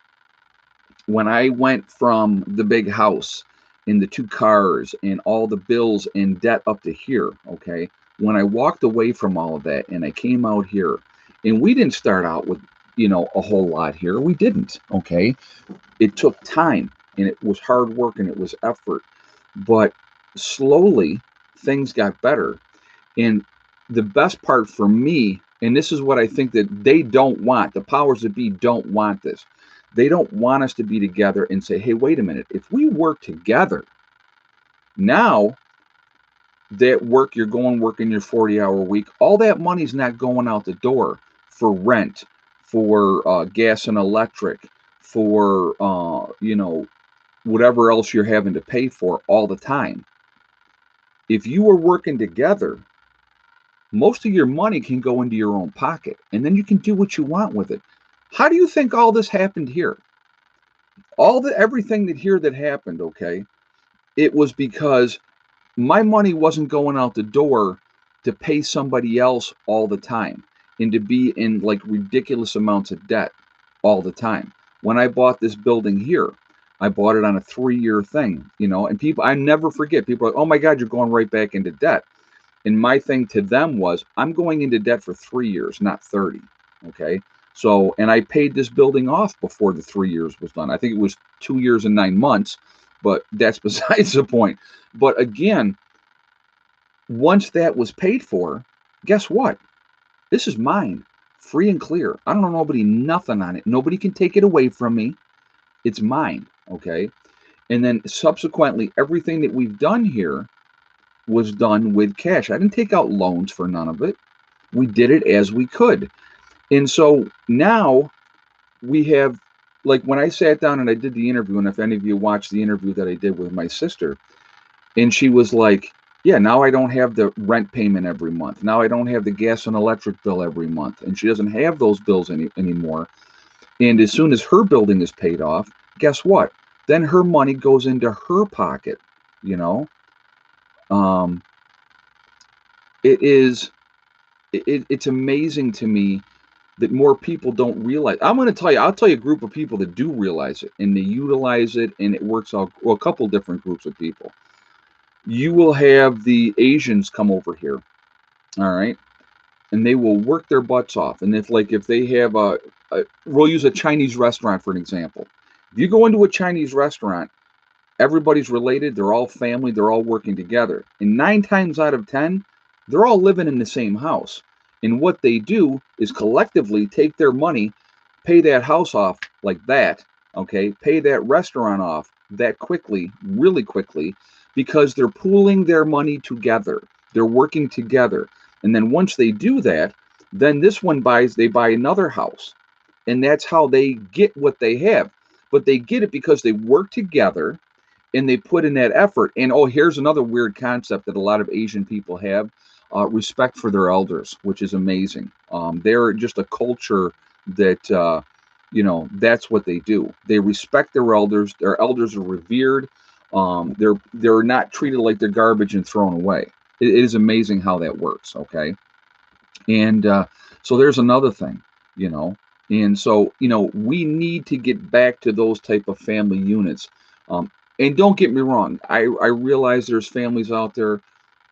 when I went from the big house and the 2 cars and all the bills and debt up to here, okay, when I walked away from all of that and I came out here, and we didn't start out with, a whole lot here. We didn't, okay. It took time and it was hard work and it was effort, but slowly things got better. And the best part for me, and this is what I think that they don't want, the powers that be don't want this. They don't want us to be together and say, hey, wait a minute, if we work together, now that work, you're going working your 40-hour week, all that money's not going out the door for rent, for gas and electric, for, whatever else you're having to pay for all the time. If you are working together, most of your money can go into your own pocket, and then you can do what you want with it. How do you think all this happened here? Everything that happened, okay, it was because my money wasn't going out the door to pay somebody else all the time and to be in like ridiculous amounts of debt all the time. When I bought this building here, I bought it on a 3-year thing, and people, I never forget, people are like, oh my God, you're going right back into debt. And my thing to them was, I'm going into debt for 3 years, not 30. Okay. So, and I paid this building off before the 3 years was done. I think it was 2 years and 9 months, but that's besides the point. But again, once that was paid for, guess what? This is mine, free and clear. I don't know nobody, nothing on it. Nobody can take it away from me. It's mine. Okay. And then subsequently, everything that we've done here was done with cash. I didn't take out loans for none of it. We did it as we could. And so now we have, like when I sat down and I did the interview, and if any of you watched the interview that I did with my sister, and she was like, yeah, now I don't have the rent payment every month. Now I don't have the gas and electric bill every month. And she doesn't have those bills anymore. And as soon as her building is paid off, guess what? Then her money goes into her pocket, you know? It's amazing to me that more people don't realize. I'll tell you a group of people that do realize it and they utilize it, and it works out. Well, a couple different groups of people. You will have the Asians come over here, all right, and they will work their butts off. And if they have we'll use a Chinese restaurant for an example. If you go into a Chinese restaurant, everybody's related. They're all family. They're all working together. And 9 times out of 10, they're all living in the same house. And what they do is collectively take their money, pay that house off like that, okay? Pay that restaurant off that quickly, really quickly, because they're pooling their money together. They're working together. And then once they do that, then this one they buy another house. And that's how they get what they have. But they get it because they work together and they put in that effort. And here's another weird concept that a lot of Asian people have: respect for their elders, which is amazing. They're just a culture that that's what they do. They respect their elders. Their elders are revered. They're not treated like they're garbage and thrown away. It is amazing how that works. Okay, and so there's another thing, and so we need to get back to those type of family units. And don't get me wrong, I realize there's families out there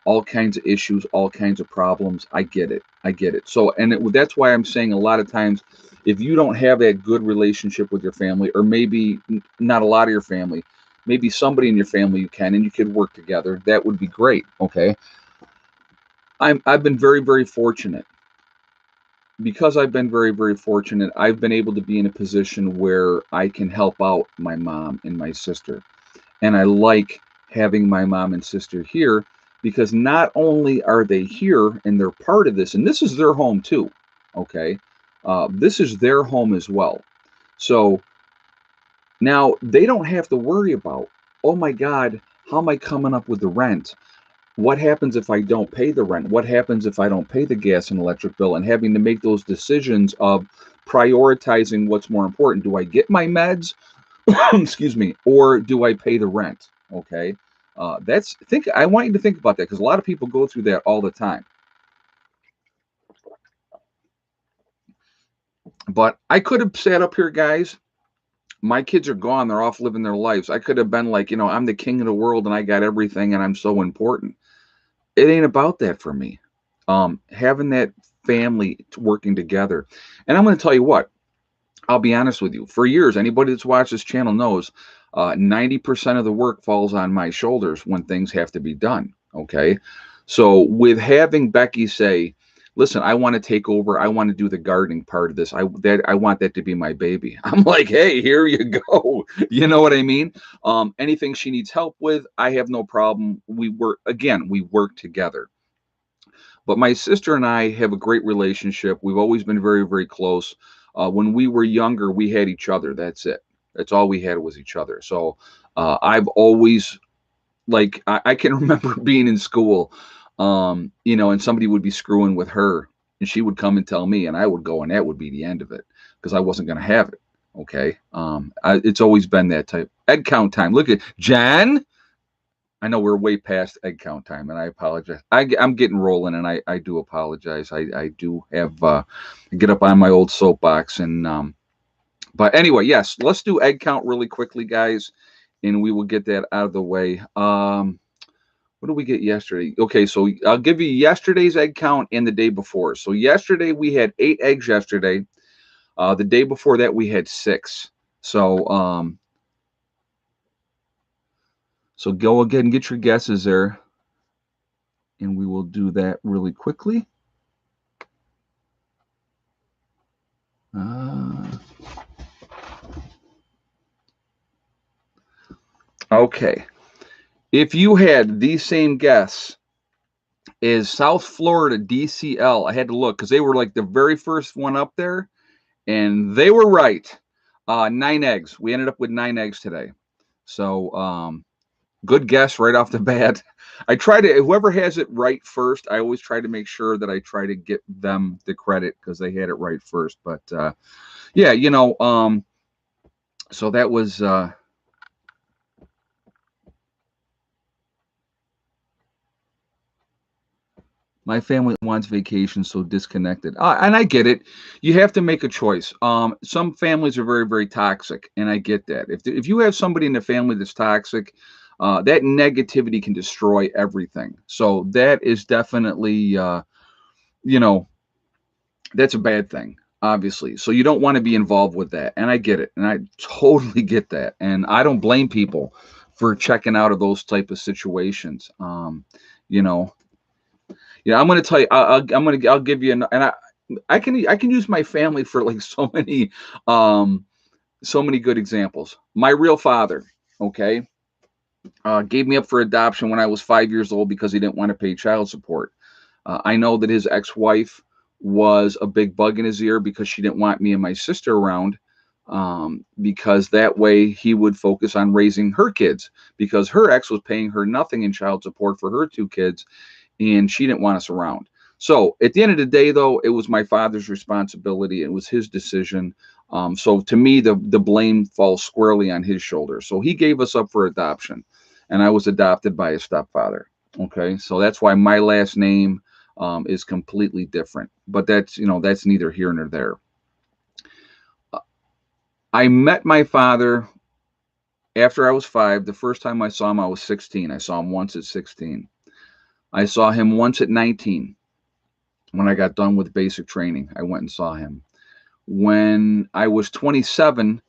all kinds of issues, all kinds of problems. I get it. I get it. So, and that's why I'm saying a lot of times, if you don't have that good relationship with your family, or maybe not a lot of your family, maybe somebody in your family you can, and you could work together, that would be great. Okay. I've been very, very fortunate. Because I've been very, very fortunate, I've been able to be in a position where I can help out my mom and my sister. And I like having my mom and sister here because not only are they here and they're part of this, and this is their home too, okay? This is their home as well. So now they don't have to worry about, oh my God, how am I coming up with the rent? What happens if I don't pay the rent? What happens if I don't pay the gas and electric bill? And having to make those decisions of prioritizing what's more important. Do I get my meds? Excuse me, or do I pay the rent? Okay. I want you to think about that because a lot of people go through that all the time. But I could have sat up here, guys. My kids are gone. They're off living their lives. I could have been like, I'm the king of the world and I got everything and I'm so important. It ain't about that for me. Having that family working together. And I'm going to tell you what, I'll be honest with you. For years, anybody that's watched this channel knows 90% of the work falls on my shoulders when things have to be done. Okay. So with having Becky say, listen, I want to take over. I want to do the gardening part of this. I want that to be my baby. I'm like, hey, here you go. You know what I mean? Anything she needs help with, I have no problem. We work together. But my sister and I have a great relationship. We've always been very, very close. When we were younger, we had each other. That's it. That's all we had was each other. So I've always, like, I can remember being in school, and somebody would be screwing with her, and she would come and tell me, and I would go, and that would be the end of it because I wasn't going to have it. Okay. It's always been that type. Egg count time. Look at Jan. I know we're way past egg count time, and I apologize. I'm getting rolling, and I do apologize. I do have get up on my old soapbox, and but anyway, yes, let's do egg count really quickly, guys, and we will get that out of the way. What did we get yesterday? Okay, so I'll give you yesterday's egg count and the day before. So yesterday we had 8 eggs yesterday. The day before that we had 6. So go ahead and get your guesses there. And we will do that really quickly. Okay. If you had the same guess as South Florida DCL, I had to look because they were like the very first one up there, and they were right. 9 eggs. We ended up with 9 eggs today. So good guess right off the bat. I try to, whoever has it right first, I always try to make sure that I try to get them the credit because they had it right first. But yeah, so that was my family wants vacation, so disconnected. And I get it. You have to make a choice. Some families are very, very toxic, and I get that. If you have somebody in the family that's toxic, that negativity can destroy everything. So that is definitely, that's a bad thing, obviously. So you don't want to be involved with that. And I get it. And I totally get that. And I don't blame people for checking out of those type of situations. I'm going to tell you, I'll give you I can use my family for like so many good examples. My real father, okay, gave me up for adoption when I was 5 years old because he didn't want to pay child support. I know that his ex-wife was a big bug in his ear because she didn't want me and my sister around, because that way he would focus on raising her kids because her ex was paying her nothing in child support for her 2 kids, and she didn't want us around. So at the end of the day, though, it was my father's responsibility. It was his decision. So to me, the blame falls squarely on his shoulders. So he gave us up for adoption, and I was adopted by a stepfather. Okay, so that's why my last name is completely different. But that's neither here nor there. I met my father after I was 5. The first time I saw him, I was 16. I saw him once at 16. I saw him once at 19 when I got done with basic training. I went and saw him. When I was 27,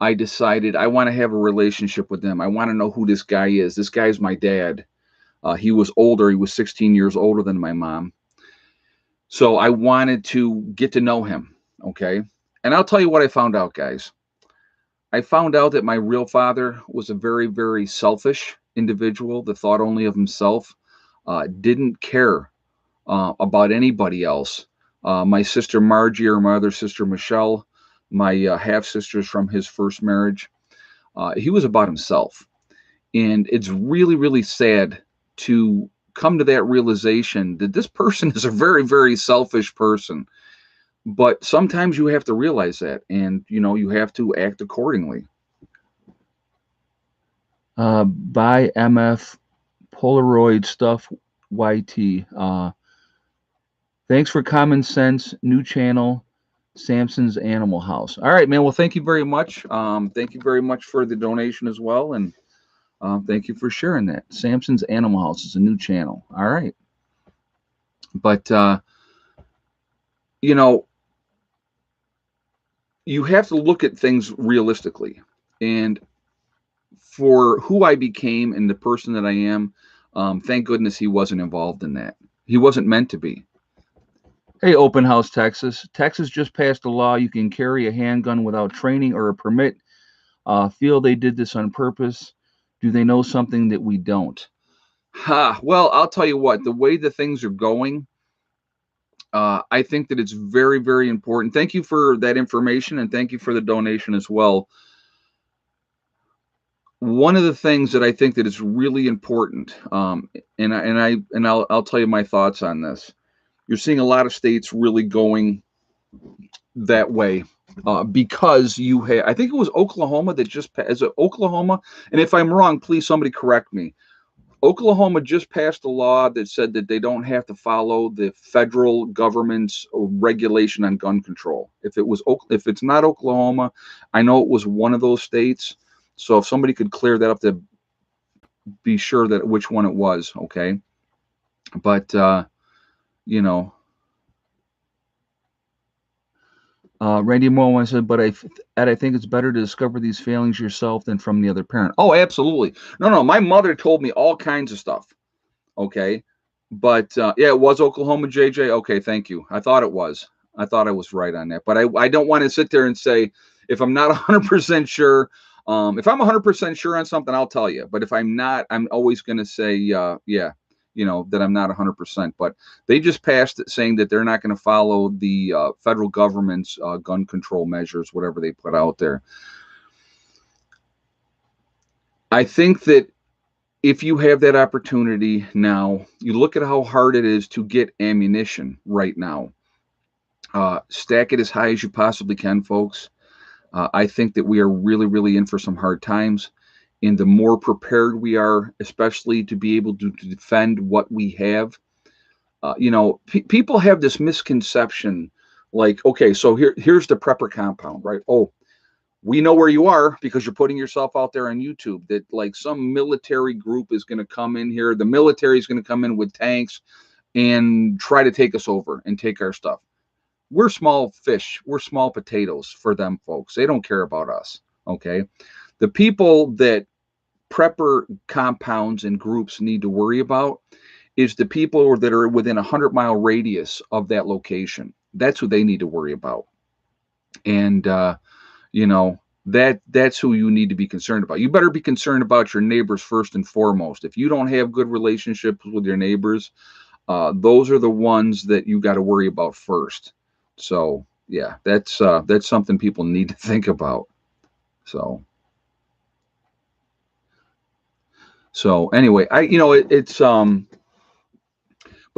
I decided I want to have a relationship with him. I want to know who this guy is. This guy's my dad. He was older. He was 16 years older than my mom. So I wanted to get to know him. Okay. And I'll tell you what I found out, guys. I found out that my real father was a very, very selfish individual that thought only of himself, didn't care about anybody else. My sister Margie, or my other sister Michelle, my half sisters from his first marriage, he was about himself. And it's really, really sad to come to that realization that this person is a very, very selfish person. But sometimes you have to realize that, and you have to act accordingly. By MF Polaroid Stuff YT. Thanks for common sense. New channel, Samson's Animal House. All right, man. Well, thank you very much. Thank you very much for the donation as well, and thank you for sharing that. Samson's Animal House is a new channel. All right, but you have to look at things realistically, and for who I became and the person that I am, thank goodness he wasn't involved in that. He wasn't meant to be. Hey, Open House, Texas. Texas just passed a law you can carry a handgun without training or a permit. Feel they did this on purpose. Do they know something that we don't? Well, I'll tell you what, the way the things are going, I think that it's very, very important. Thank you for that information, and thank you for the donation as well. One of the things that I think that is really important, and I'll tell you my thoughts on this. You're seeing a lot of states really going that way because you have, I think it was Oklahoma that just passed. Is it Oklahoma? And if I'm wrong, please somebody correct me. Oklahoma just passed a law that said that they don't have to follow the federal government's regulation on gun control. If it's not Oklahoma, I know it was one of those states. So if somebody could clear that up to be sure that which one it was, okay? But Randy Moore said, but I think it's better to discover these failings yourself than from the other parent. Oh, absolutely. No. My mother told me all kinds of stuff. Okay. But yeah, it was Oklahoma, JJ. Okay. Thank you. I thought it was. I thought I was right on that. But I don't want to sit there and say, if I'm not 100% sure, if I'm 100% sure on something, I'll tell you. But if I'm not, I'm always going to say, yeah, that I'm not 100%. But they just passed it saying that they're not going to follow the federal government's gun control measures, whatever they put out there. I think that if you have that opportunity now, you look at how hard it is to get ammunition right now. Stack it as high as you possibly can, folks. I think that we are really, really in for some hard times. And the more prepared we are, especially to be able to defend what we have, people have this misconception, like, okay, so here's the prepper compound, right? Oh, we know where you are because you're putting yourself out there on YouTube, that like some military group is going to come in here. The military is going to come in with tanks and try to take us over and take our stuff. We're small fish. We're small potatoes for them folks. They don't care about us. Okay. The people that prepper compounds and groups need to worry about is the people that are within 100-mile radius of that location. That's who they need to worry about. And, that's who you need to be concerned about. You better be concerned about your neighbors first and foremost. If you don't have good relationships with your neighbors, those are the ones that you got to worry about first. So yeah, that's something people need to think about. So anyway, but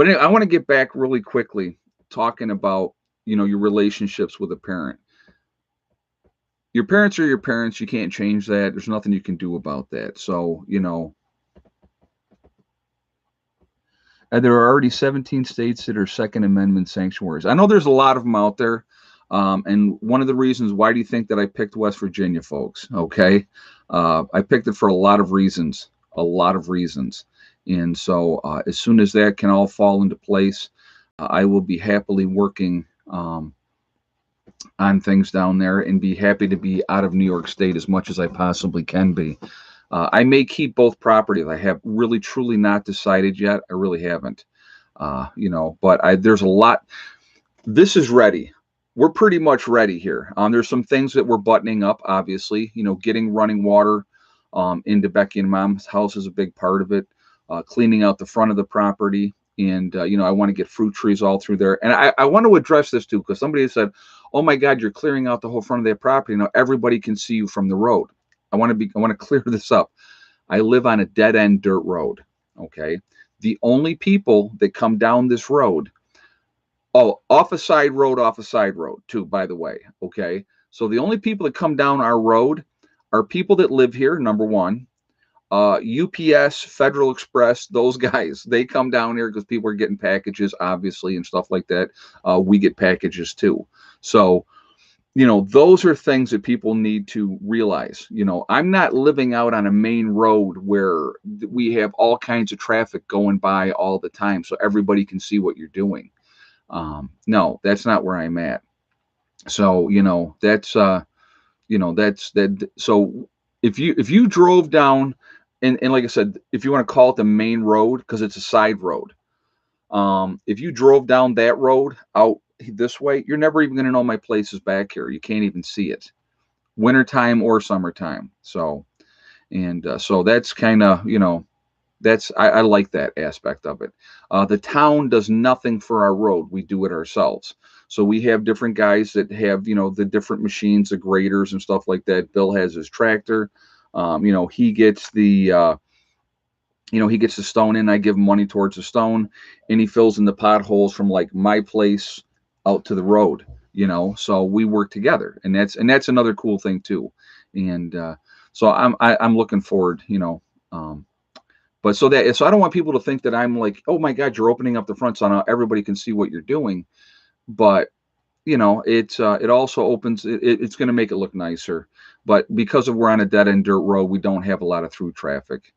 anyway, I want to get back really quickly talking about, your relationships with a parent. Your parents are your parents. You can't change that. There's nothing you can do about that. So, and there are already 17 states that are Second Amendment sanctuaries. I know there's a lot of them out there. And one of the reasons, why do you think that I picked West Virginia, folks? Okay. I picked it for a lot of reasons. And so as soon as that can all fall into place, I will be happily working on things down there and be happy to be out of New York State as much as I possibly can be. I may keep both properties. I have really truly not decided yet. I really haven't. But there's a lot. This is ready. We're pretty much ready here. There's some things that we're buttoning up, obviously. Getting running water into Becky and Mom's house is a big part of it. Cleaning out the front of the property. And, I want to get fruit trees all through there. And I want to address this too, because somebody said, oh my God, you're clearing out the whole front of that property. Now everybody can see you from the road. I want to clear this up. I live on a dead end dirt road. Okay. The only people that come down this road, off a side road too, by the way. Okay. So the only people that come down our road are people that live here, number one. UPS, Federal Express, those guys, they come down here because people are getting packages, obviously, and stuff like that. We get packages too. So, those are things that people need to realize. I'm not living out on a main road where we have all kinds of traffic going by all the time so everybody can see what you're doing. No, that's not where I'm at. So, that's that. So if you drove down, and like I said, if you want to call it the main road, because it's a side road, if you drove down that road out this way, you're never even going to know my place is back here. You can't even see it, wintertime or summertime. So, and so that's kind of, I like that aspect of it. The town does nothing for our road. We do it ourselves. So we have different guys that have, the different machines, the graders and stuff like that. Bill has his tractor. He gets the stone in. I give him money towards the stone, and he fills in the potholes from like my place out to the road. So we work together, and that's another cool thing too. And so I'm looking forward. But so I don't want people to think that I'm like, oh my God, you're opening up the front so now everybody can see what you're doing. But it also opens. It's going to make it look nicer. But because we're on a dead end dirt road, we don't have a lot of through traffic.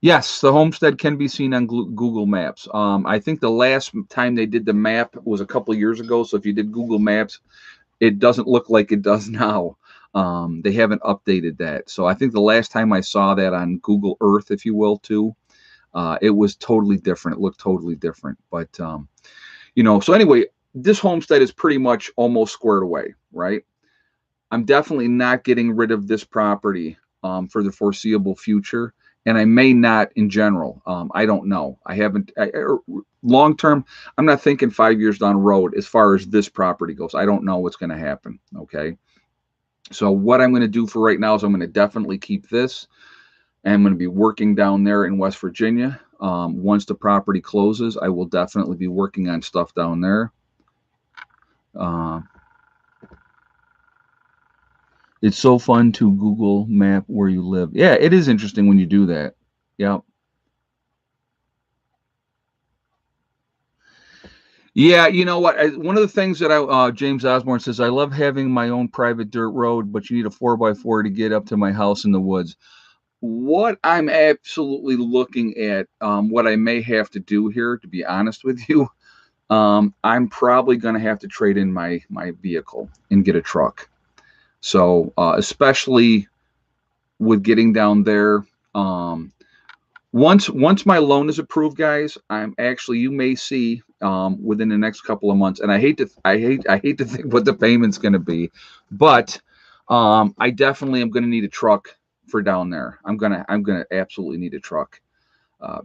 Yes, the homestead can be seen on Google Maps. I think the last time they did the map was a couple of years ago. So if you did Google Maps, it doesn't look like it does now. They haven't updated that. So I think the last time I saw that on Google Earth, if you will, too, it was totally different. It looked totally different. But, so anyway, this homestead is pretty much almost squared away, right? I'm definitely not getting rid of this property for the foreseeable future. And I may not in general. I don't know. I haven't. Long term, I'm not thinking 5 years down the road as far as this property goes. I don't know what's going to happen. Okay. So what I'm going to do for right now is I'm going to definitely keep this. And I'm going to be working down there in West Virginia. Once the property closes, I will definitely be working on stuff down there. It's so fun to Google map where you live. Yeah, it is interesting when you do that. Yeah. Yeah, you know what? One of the things that James Osborne says, I love having my own private dirt road, but you need a 4x4 to get up to my house in the woods. What I'm absolutely looking at, what I may have to do here, to be honest with you, I'm probably going to have to trade in my vehicle and get a truck. So especially with getting down there, once my loan is approved, guys, you may see within the next couple of months, and I hate to think what the payment's going to be, but I definitely am going to need a truck for down there. I'm gonna absolutely need a truck,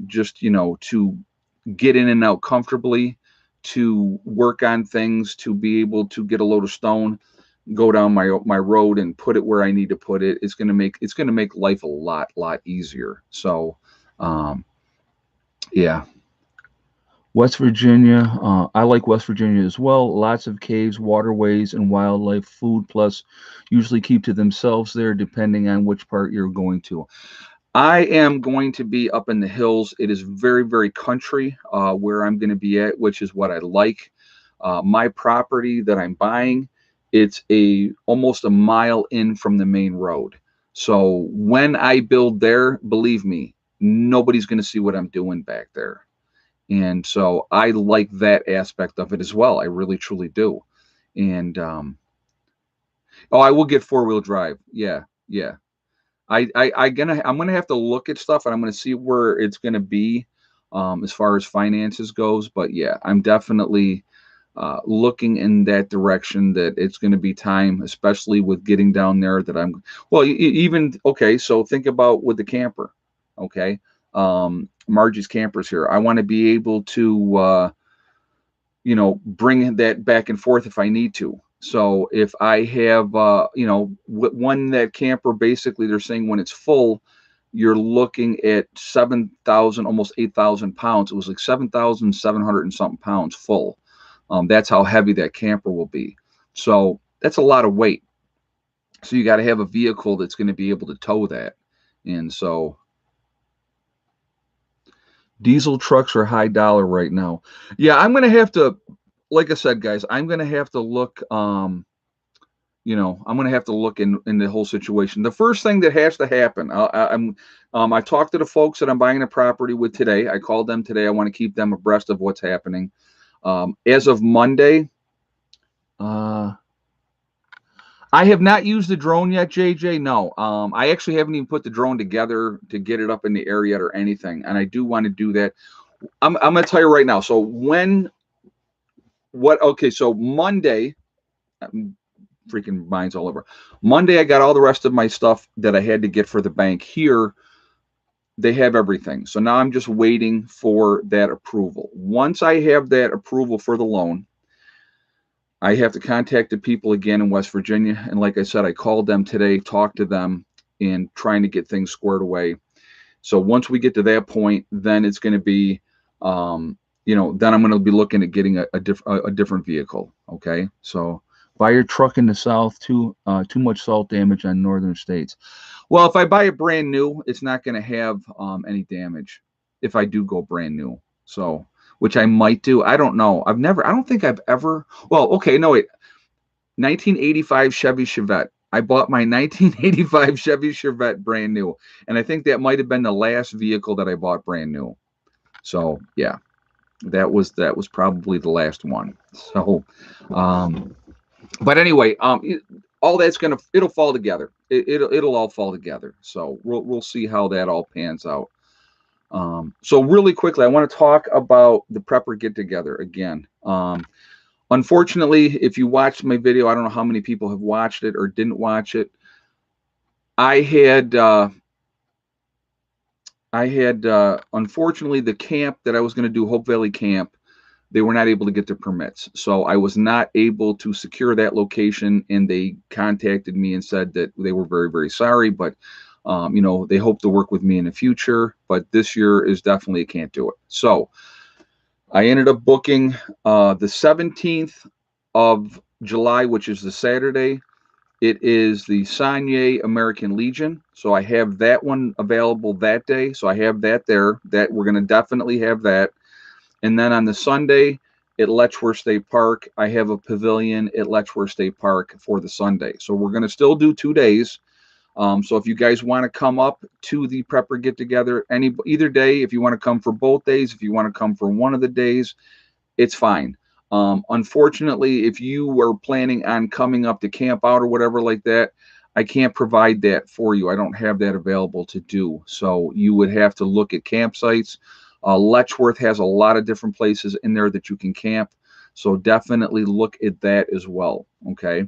just to get in and out comfortably, to work on things, to be able to get a load of stone, go down my road and put it where I need to put it. It's gonna make life a lot easier. So. Yeah. West Virginia. I like West Virginia as well. Lots of caves, waterways, and wildlife. Food plus usually keep to themselves there, depending on which part you're going to. I am going to be up in the hills. It is very, very country where I'm going to be at, which is what I like. My property that I'm buying, it's almost a mile in from the main road. So when I build there, believe me, nobody's going to see what I'm doing back there. And so I like that aspect of it as well. I really truly do. And oh, I will get four-wheel drive. Yeah, yeah. I'm gonna have to look at stuff, and I'm gonna see where it's gonna be as far as finances goes. But yeah, I'm definitely looking in that direction, that it's going to be time, especially with getting down there, that I'm well, even okay. So think about with the camper, okay. Margie's campers here. I want to be able to bring that back and forth if I need to. So if I have one, that camper, basically they're saying when it's full, you're looking at 7,000, almost 8,000 pounds. It was like 7,700 and something pounds full. That's how heavy that camper will be. So that's a lot of weight. So you got to have a vehicle that's going to be able to tow that. And so diesel trucks are high dollar right now. Yeah, I'm going to have to, like I said, guys, I'm going to have to look, I'm going to have to look in the whole situation. The first thing that has to happen, I talked to the folks that I'm buying a property with today. I called them today. I want to keep them abreast of what's happening. As of Monday, I have not used the drone yet, JJ. No, I actually haven't even put the drone together to get it up in the air yet or anything, and I do want to do that. I'm going to tell you right now. So okay, so Monday, freaking mind's all over. Monday, I got all the rest of my stuff that I had to get for the bank. Here, they have everything. So now I'm just waiting for that approval. Once I have that approval for the loan, I have to contact the people again in West Virginia. And like I said, I called them today, talked to them, and trying to get things squared away. So once we get to that point, then it's going to be, then I'm going to be looking at getting a different vehicle. Okay. So buy your truck in the South, too much salt damage on northern states. Well, if I buy it brand new, it's not going to have any damage if I do go brand new. So, which I might do. I don't know. I don't think I've ever, well, okay, no, wait. 1985 Chevy Chevette. I bought my 1985 Chevy Chevette brand new. And I think that might have been the last vehicle that I bought brand new. So, yeah, that was probably the last one. So, but anyway, all that's it'll fall together. It'll all fall together. So we'll see how that all pans out. So really quickly, I want to talk about the prepper get together again. Unfortunately, if you watched my video, I don't know how many people have watched it or didn't watch it. I had unfortunately, the camp that I was going to do, Hope Valley Camp, they were not able to get their permits. So I was not able to secure that location, and they contacted me and said that they were very, very sorry, but they hope to work with me in the future, but this year is definitely can't do it. So I ended up booking the 17th of July, which is the Saturday. It is the Saguenay American Legion. So I have that one available that day. So I have that there. That we're going to definitely have that. And then on the Sunday at Letchworth State Park, I have a pavilion at Letchworth State Park for the Sunday. So we're going to still do 2 days. So if you guys want to come up to the prepper get together either day, if you want to come for both days, if you want to come for one of the days, it's fine. Unfortunately, if you were planning on coming up to camp out or whatever like that, I can't provide that for you. I don't have that available to do. So you would have to look at campsites. Letchworth has a lot of different places in there that you can camp. So definitely look at that as well. Okay.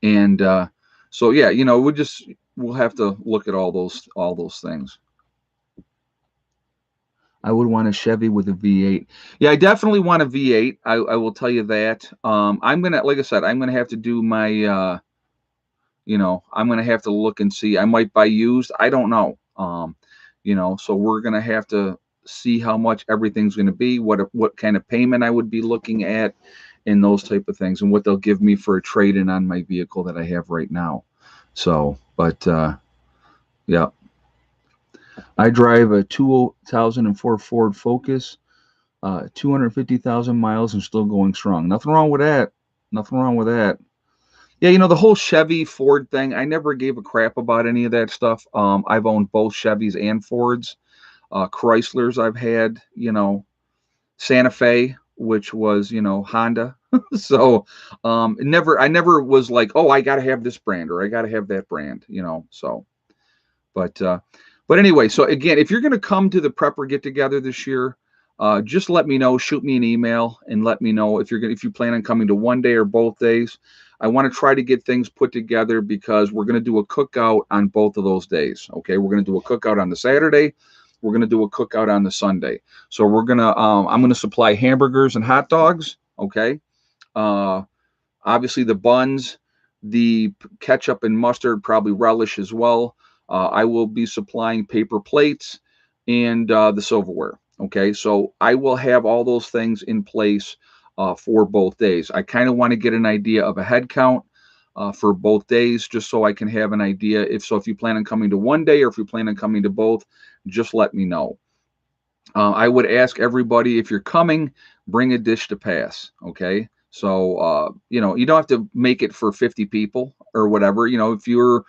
And so yeah, we'll have to look at all those things. I would want a Chevy with a V8. Yeah, I definitely want a V8. I will tell you that. I'm gonna, like I said, I'm gonna have to do my, I'm gonna have to look and see. I might buy used. I don't know. So we're gonna have to see how much everything's gonna be, what kind of payment I would be looking at, and those type of things, and what they'll give me for a trade-in on my vehicle that I have right now. So, but yeah. I drive a 2004 Ford Focus, 250,000 miles and still going strong. Nothing wrong with that. Nothing wrong with that. Yeah, the whole Chevy Ford thing, I never gave a crap about any of that stuff. I've owned both Chevys and Fords. Chryslers I've had, Santa Fe, which was, Honda. So, I never was like, oh, I got to have this brand or I got to have that brand, so, but, uh, but anyway, so again, if you're going to come to the prepper get together this year, just let me know, shoot me an email and let me know if you plan on coming to one day or both days. I want to try to get things put together because we're going to do a cookout on both of those days. Okay. We're going to do a cookout on the Saturday. We're going to do a cookout on the Sunday. So I'm going to supply hamburgers and hot dogs. Okay. Uh, Obviously the buns, the ketchup and mustard, probably relish as well. I will be supplying paper plates and the silverware. Okay, so I will have all those things in place for both days. I kind of want to get an idea of a head count for both days, just so I can have an idea. If you plan on coming to one day or if you plan on coming to both, just let me know. I would ask everybody, if you're coming, bring a dish to pass. Okay. So, you don't have to make it for 50 people or whatever. If you're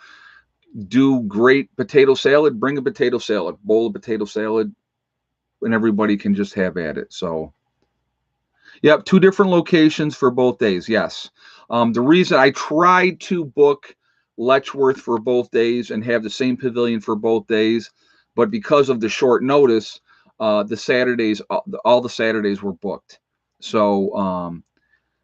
do great potato salad, bring a potato salad, bowl of potato salad, and everybody can just have at it. So, yep, two different locations for both days. Yes. The reason I tried to book Letchworth for both days and have the same pavilion for both days, but because of the short notice, the Saturdays, all the Saturdays were booked. So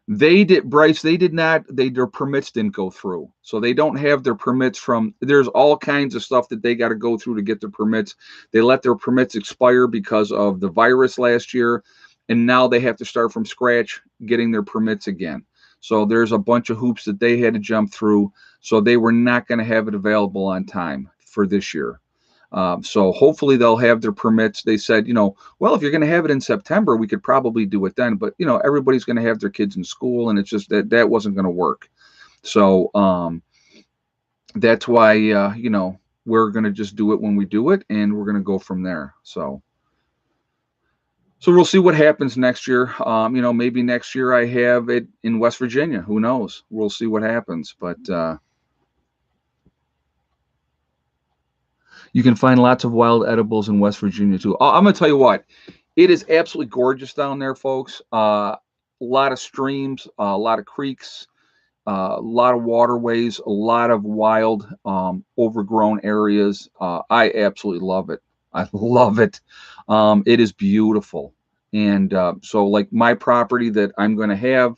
they did, Bryce. They did not. Their permits didn't go through, so they don't have their permits from. There's all kinds of stuff that they got to go through to get their permits. They let their permits expire because of the virus last year, and now they have to start from scratch getting their permits again. So there's a bunch of hoops that they had to jump through. So they were not going to have it available on time for this year. So hopefully they'll have their permits. They said, well, if you're going to have it in September, we could probably do it then. But everybody's going to have their kids in school, and it's just that wasn't going to work. So that's why we're going to just do it when we do it, and we're going to go from there. So we'll see what happens next year. Maybe next year I have it in West Virginia. Who knows? We'll see what happens. But you can find lots of wild edibles in West Virginia too. I'm gonna tell you what, it is absolutely gorgeous down there, folks. A lot of streams, a lot of creeks, a lot of waterways, a lot of wild, overgrown areas. I absolutely love it. I love it. It is beautiful. And so, like my property that I'm going to have,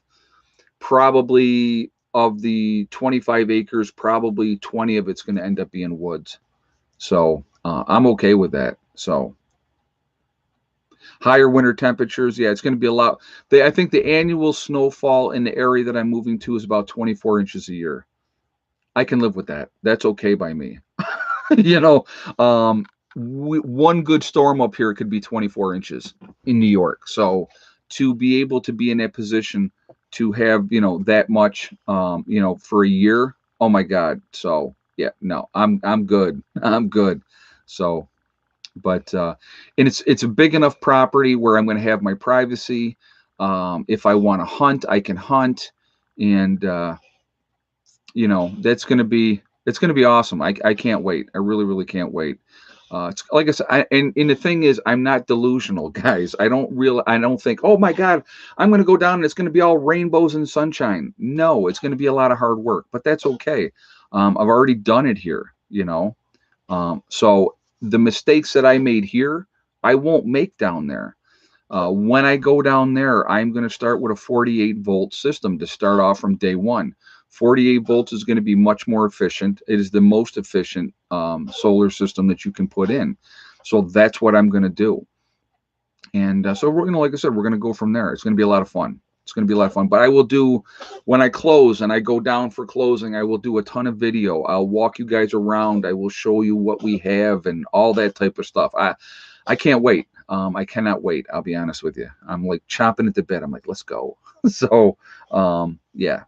probably of the 25 acres, probably 20 of it's going to end up being woods. So I'm okay with that. So higher winter temperatures, yeah, it's going to be a lot. I think the annual snowfall in the area that I'm moving to is about 24 inches a year. I can live with that. That's okay by me. One good storm up here could be 24 inches in New York. So to be able to be in that position to have, that much, for a year, oh my God. So yeah, no, I'm good. I'm good. So, but and it's a big enough property where I'm going to have my privacy. If I want to hunt, I can hunt, and it's going to be awesome. I can't wait. I really, really can't wait. It's like I said, and the thing is, I'm not delusional, guys. I don't think, oh my God, I'm going to go down and it's going to be all rainbows and sunshine. No, it's going to be a lot of hard work, but that's okay. I've already done it here, so the mistakes that I made here, I won't make down there. When I go down there, I'm going to start with a 48-volt system to start off from day one. 48 volts is going to be much more efficient. It is the most efficient solar system that you can put in. So that's what I'm going to do. And so we're going to, like I said, we're going to go from there. It's going to be a lot of fun. It's going to be a lot of fun. But I will do, when I close and I go down for closing, I will do a ton of video. I'll walk you guys around. I will show you what we have and all that type of stuff. I can't wait. I cannot wait. I'll be honest with you. I'm like chomping at the bit. I'm like, let's go. So, yeah.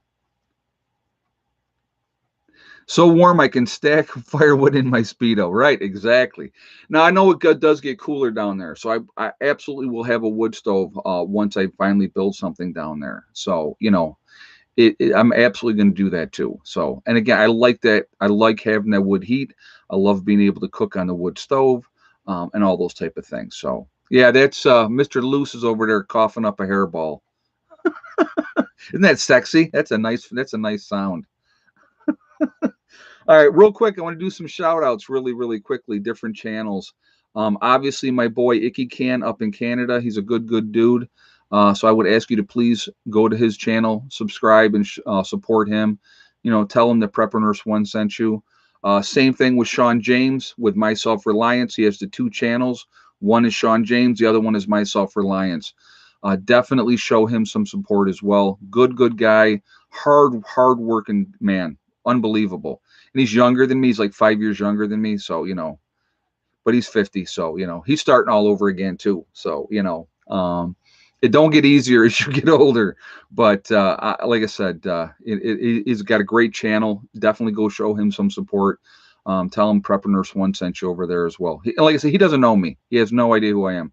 So warm I can stack firewood in my Speedo. Right, exactly. Now, I know it does get cooler down there, so I absolutely will have a wood stove once I finally build something down there. So, I'm absolutely going to do that too. So, and again, I like that. I like having that wood heat. I love being able to cook on the wood stove, and all those type of things. So, yeah, that's Mr. Loose is over there coughing up a hairball. Isn't that sexy? That's a nice sound. All right, real quick, I want to do some shout outs really, really quickly, different channels. Obviously, my boy Icky Can up in Canada, he's a good dude. So I would ask you to please go to his channel, subscribe, and support him. You know, tell him that Prepper Nurse One sent you. Same thing with Sean James with My Self Reliance. He has the two channels. One is Sean James, the other one is My Self Reliance. Definitely show him some support as well. Good guy, hard working man, unbelievable. And he's younger than me. He's like 5 years younger than me. So, you know, but he's 50. So, you know, he's starting all over again too. So, you know, it don't get easier as you get older. But like I said, he's got a great channel. Definitely go show him some support. Tell him Prepper Nurse One sent you over there as well. Like I said, he doesn't know me. He has no idea who I am.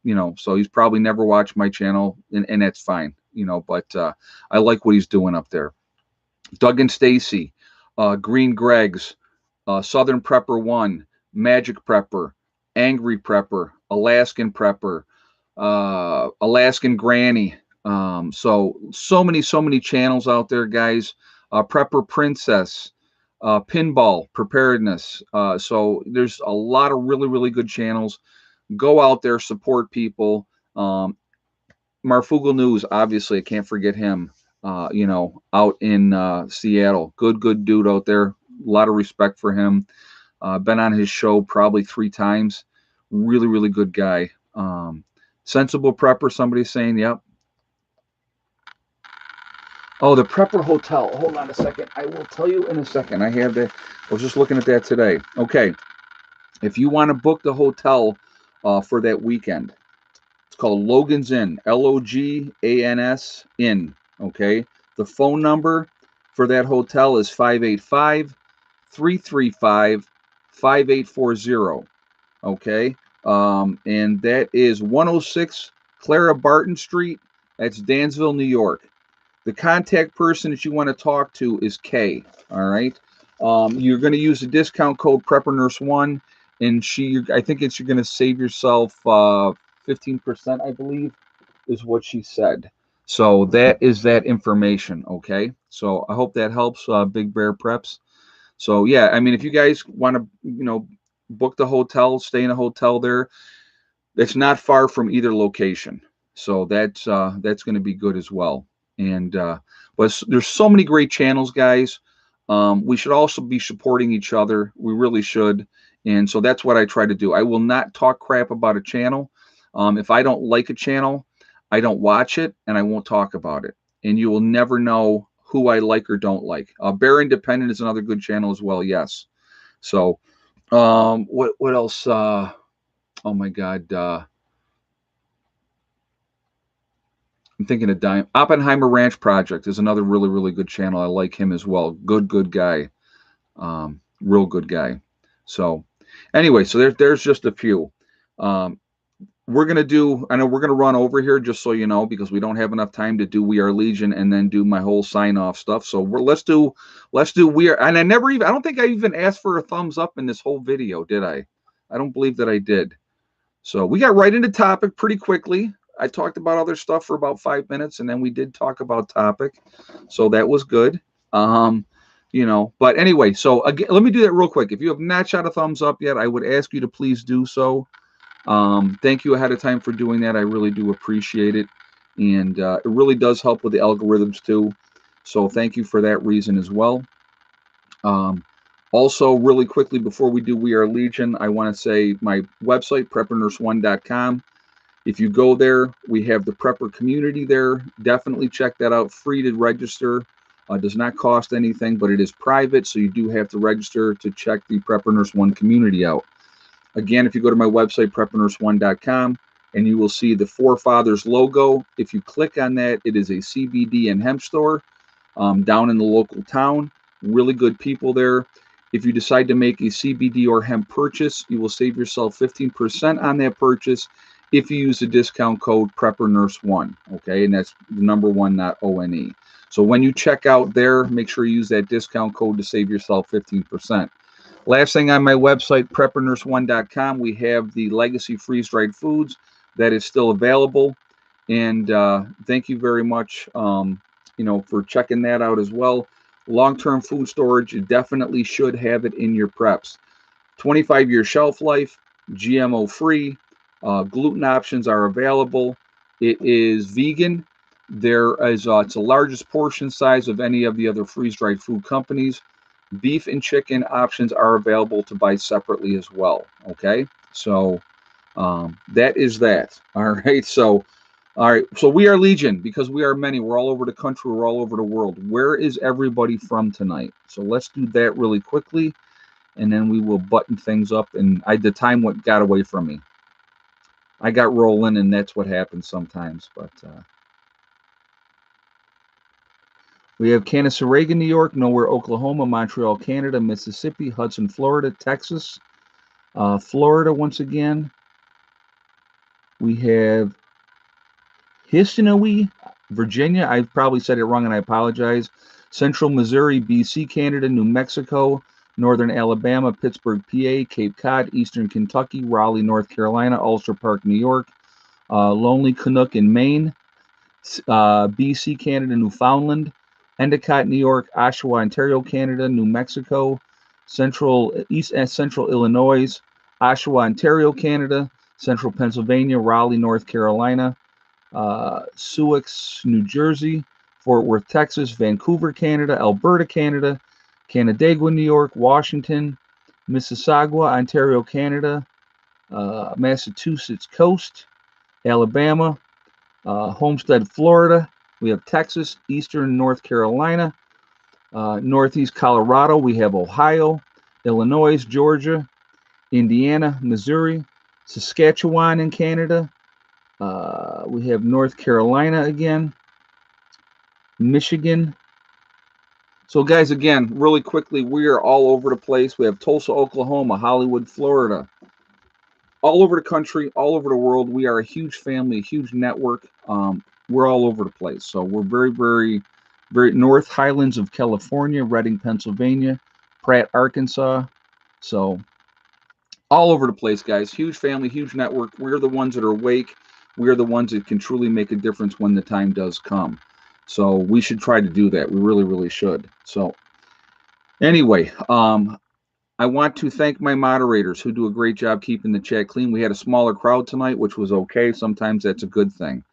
You know, so he's probably never watched my channel, and that's fine. You know, but I like what he's doing up there. Doug and Stacy, Green Greg's, Southern Prepper One, Magic Prepper, Angry Prepper, Alaskan Prepper, Alaskan Granny. So many channels out there, guys. Prepper Princess, Pinball Preparedness. So there's a lot of really good channels. Go out there, support people. Marfugal News, obviously, I can't forget him. You know, out in Seattle, good dude out there. A lot of respect for him. Been on his show probably 3 times. Really good guy. Sensible Prepper, somebody's saying, yep. Oh, the Prepper Hotel. Hold on a second. I will tell you in a second. I have that. I was just looking at that today. Okay. If you want to book the hotel for that weekend, it's called Logan's Inn, Logans Inn. Okay. The phone number for that hotel is 585-335-5840. Okay. And that is 106 Clara Barton Street. That's Dansville, New York. The contact person that you want to talk to is Kay. All right. You're going to use the discount code Prepper Nurse One, and I think you're going to save yourself 15%, I believe, is what she said. So that is that information. Okay. So I hope that helps, Big Bear Preps. So yeah, I mean, if you guys want to, you know, book the hotel, stay in a hotel there, that's not far from either location. So that's going to be good as well. And but there's so many great channels, guys. We should also be supporting each other. We really should. And so that's what I try to do. I will not talk crap about a channel. If I don't like a channel, I don't watch it, and I won't talk about it. And you will never know who I like or don't like. Bear Independent is another good channel as well. Yes. So what else? Oh my God. I'm thinking of Oppenheimer Ranch Project is another really good channel. I like him as well. Good guy. Real good guy. So anyway, so there's just a few. We're going to do, I know we're going to run over here just so you know, because we don't have enough time to do We Are Legion and then do my whole sign off stuff. So let's do We Are, and I don't think I even asked for a thumbs up in this whole video, did I? I don't believe that I did. So we got right into topic pretty quickly. I talked about other stuff for about 5 minutes, and then we did talk about topic. So that was good. You know, but anyway, so again, let me do that real quick. If you have not shot a thumbs up yet, I would ask you to please do so. Thank you ahead of time for doing that. I really do appreciate it. And it really does help with the algorithms too. So thank you for that reason as well. Also, really quickly, before we do We Are Legion, I want to say my website, preppernurse1.com. If you go there, we have the prepper community there. Definitely check that out. Free to register. Does not cost anything, but it is private, so you do have to register to check the Prepper Nurse One community out. Again, if you go to my website, preppernurse1.com, and you will see the Forefathers logo. If you click on that, it is a CBD and hemp store down in the local town. Really good people there. If you decide to make a CBD or hemp purchase, you will save yourself 15% on that purchase if you use the discount code Prepper Nurse One. Okay, and that's the number 1, not ONE. So when you check out there, make sure you use that discount code to save yourself 15%. Last thing on my website, preppernurse1.com, we have the Legacy freeze-dried foods that is still available. And thank you very much, for checking that out as well. Long-term food storage, you definitely should have it in your preps. 25-year shelf life, GMO-free, gluten options are available. It is vegan. There is it's the largest portion size of any of the other freeze-dried food companies. Beef and chicken options are available to buy separately as well. Okay, so that is that. All right, so we are Legion because we are many. We're all over the country. We're all over the world. Where is everybody from tonight? So let's do that really quickly, and then we will button things up. And the time got away from me. I got rolling, and that's what happens sometimes. But we have Canaseraga, New York, Nowhere, Oklahoma, Montreal, Canada, Mississippi, Hudson, Florida, Texas, Florida once again. We have Hisanoe, Virginia. I probably said it wrong, and I apologize. Central Missouri, BC, Canada, New Mexico, Northern Alabama, Pittsburgh, PA, Cape Cod, Eastern Kentucky, Raleigh, North Carolina, Ulster Park, New York, Lonely Canuck in Maine, BC, Canada, Newfoundland, Endicott, New York, Oshawa, Ontario, Canada, New Mexico, East and Central Illinois, Oshawa, Ontario, Canada, Central Pennsylvania, Raleigh, North Carolina, Sioux, New Jersey, Fort Worth, Texas, Vancouver, Canada, Alberta, Canada, Canandaigua, New York, Washington, Mississauga, Ontario, Canada, Massachusetts Coast, Alabama, Homestead, Florida. We have Texas, Eastern North Carolina, Northeast Colorado. We have Ohio, Illinois, Georgia, Indiana, Missouri, Saskatchewan in Canada. We have North Carolina again, Michigan. So guys, again, really quickly, we are all over the place. We have Tulsa, Oklahoma, Hollywood, Florida, all over the country, all over the world. We are a huge family, a huge network. We're all over the place. So we're very, very, very North Highlands of California, Reading, Pennsylvania, Pratt, Arkansas. So all over the place, guys. Huge family, huge network. We're the ones that are awake. We're the ones that can truly make a difference when the time does come. So we should try to do that. We really, really should. So anyway, I want to thank my moderators who do a great job keeping the chat clean. We had a smaller crowd tonight, which was okay. Sometimes that's a good thing.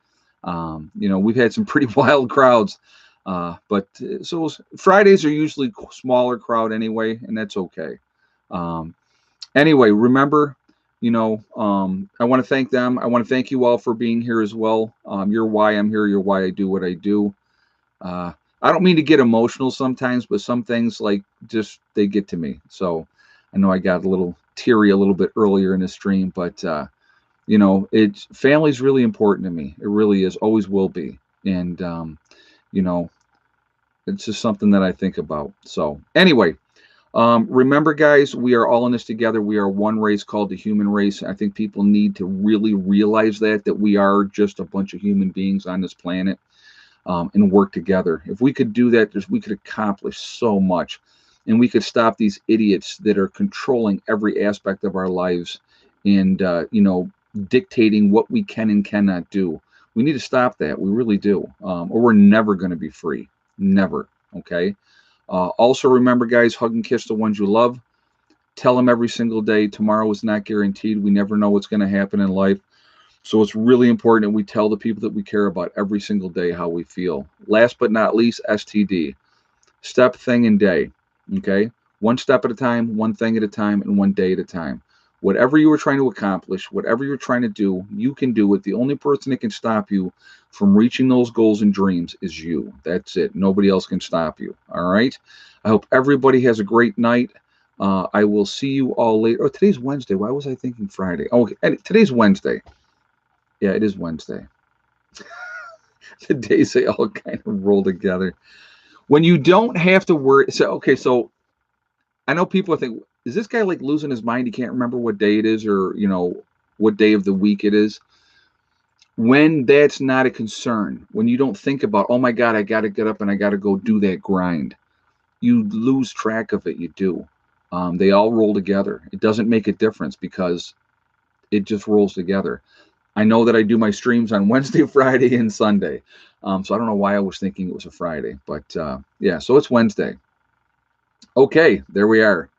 We've had some pretty wild crowds, but Fridays are usually smaller crowd anyway, and that's okay. Anyway, remember, I want to thank them. I want to thank you all for being here as well. You're why I'm here. You're why I do what I do. I don't mean to get emotional sometimes, but some things they get to me. So I know I got a little teary a little bit earlier in the stream, but family's really important to me. It really is, always will be. And, it's just something that I think about. So anyway, remember guys, we are all in this together. We are one race called the human race. I think people need to really realize that we are just a bunch of human beings on this planet. And work together. If we could do that, we could accomplish so much, and we could stop these idiots that are controlling every aspect of our lives and dictating what we can and cannot do. We need to stop that. We really do, or we're never going to be free. Never. Okay. Also remember, guys, hug and kiss the ones you love. Tell them every single day. Tomorrow is not guaranteed. We never know what's going to happen in life. So it's really important that we tell the people that we care about every single day how we feel. Last but not least, STD. Step, thing, and day. Okay? One step at a time, one thing at a time, and one day at a time. Whatever you were trying to accomplish, whatever you're trying to do, you can do it. The only person that can stop you from reaching those goals and dreams is you. That's it. Nobody else can stop you. All right? I hope everybody has a great night. I will see you all later. Oh, today's Wednesday. Why was I thinking Friday? Oh, today's Wednesday. Yeah, it is Wednesday. The days, they all kind of roll together. When you don't have to worry. So I know people think, is this guy losing his mind? He can't remember what day it is or, what day of the week it is. when that's not a concern, when you don't think about, oh my God, I got to get up and I got to go do that grind, you lose track of it. You do. They all roll together. It doesn't make a difference because it just rolls together. I know that I do my streams on Wednesday, Friday, and Sunday. So I don't know why I was thinking it was a Friday, but yeah, so it's Wednesday. Okay, there we are.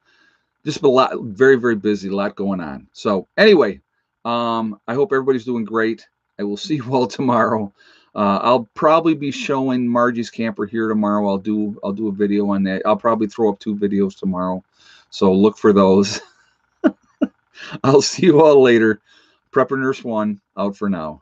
Just a lot, very, very busy, a lot going on. So anyway, I hope everybody's doing great. I will see you all tomorrow. I'll probably be showing Margie's camper here tomorrow. I'll do a video on that. I'll probably throw up 2 videos tomorrow, so look for those. I'll see you all later. Prepper Nurse 1 out for now.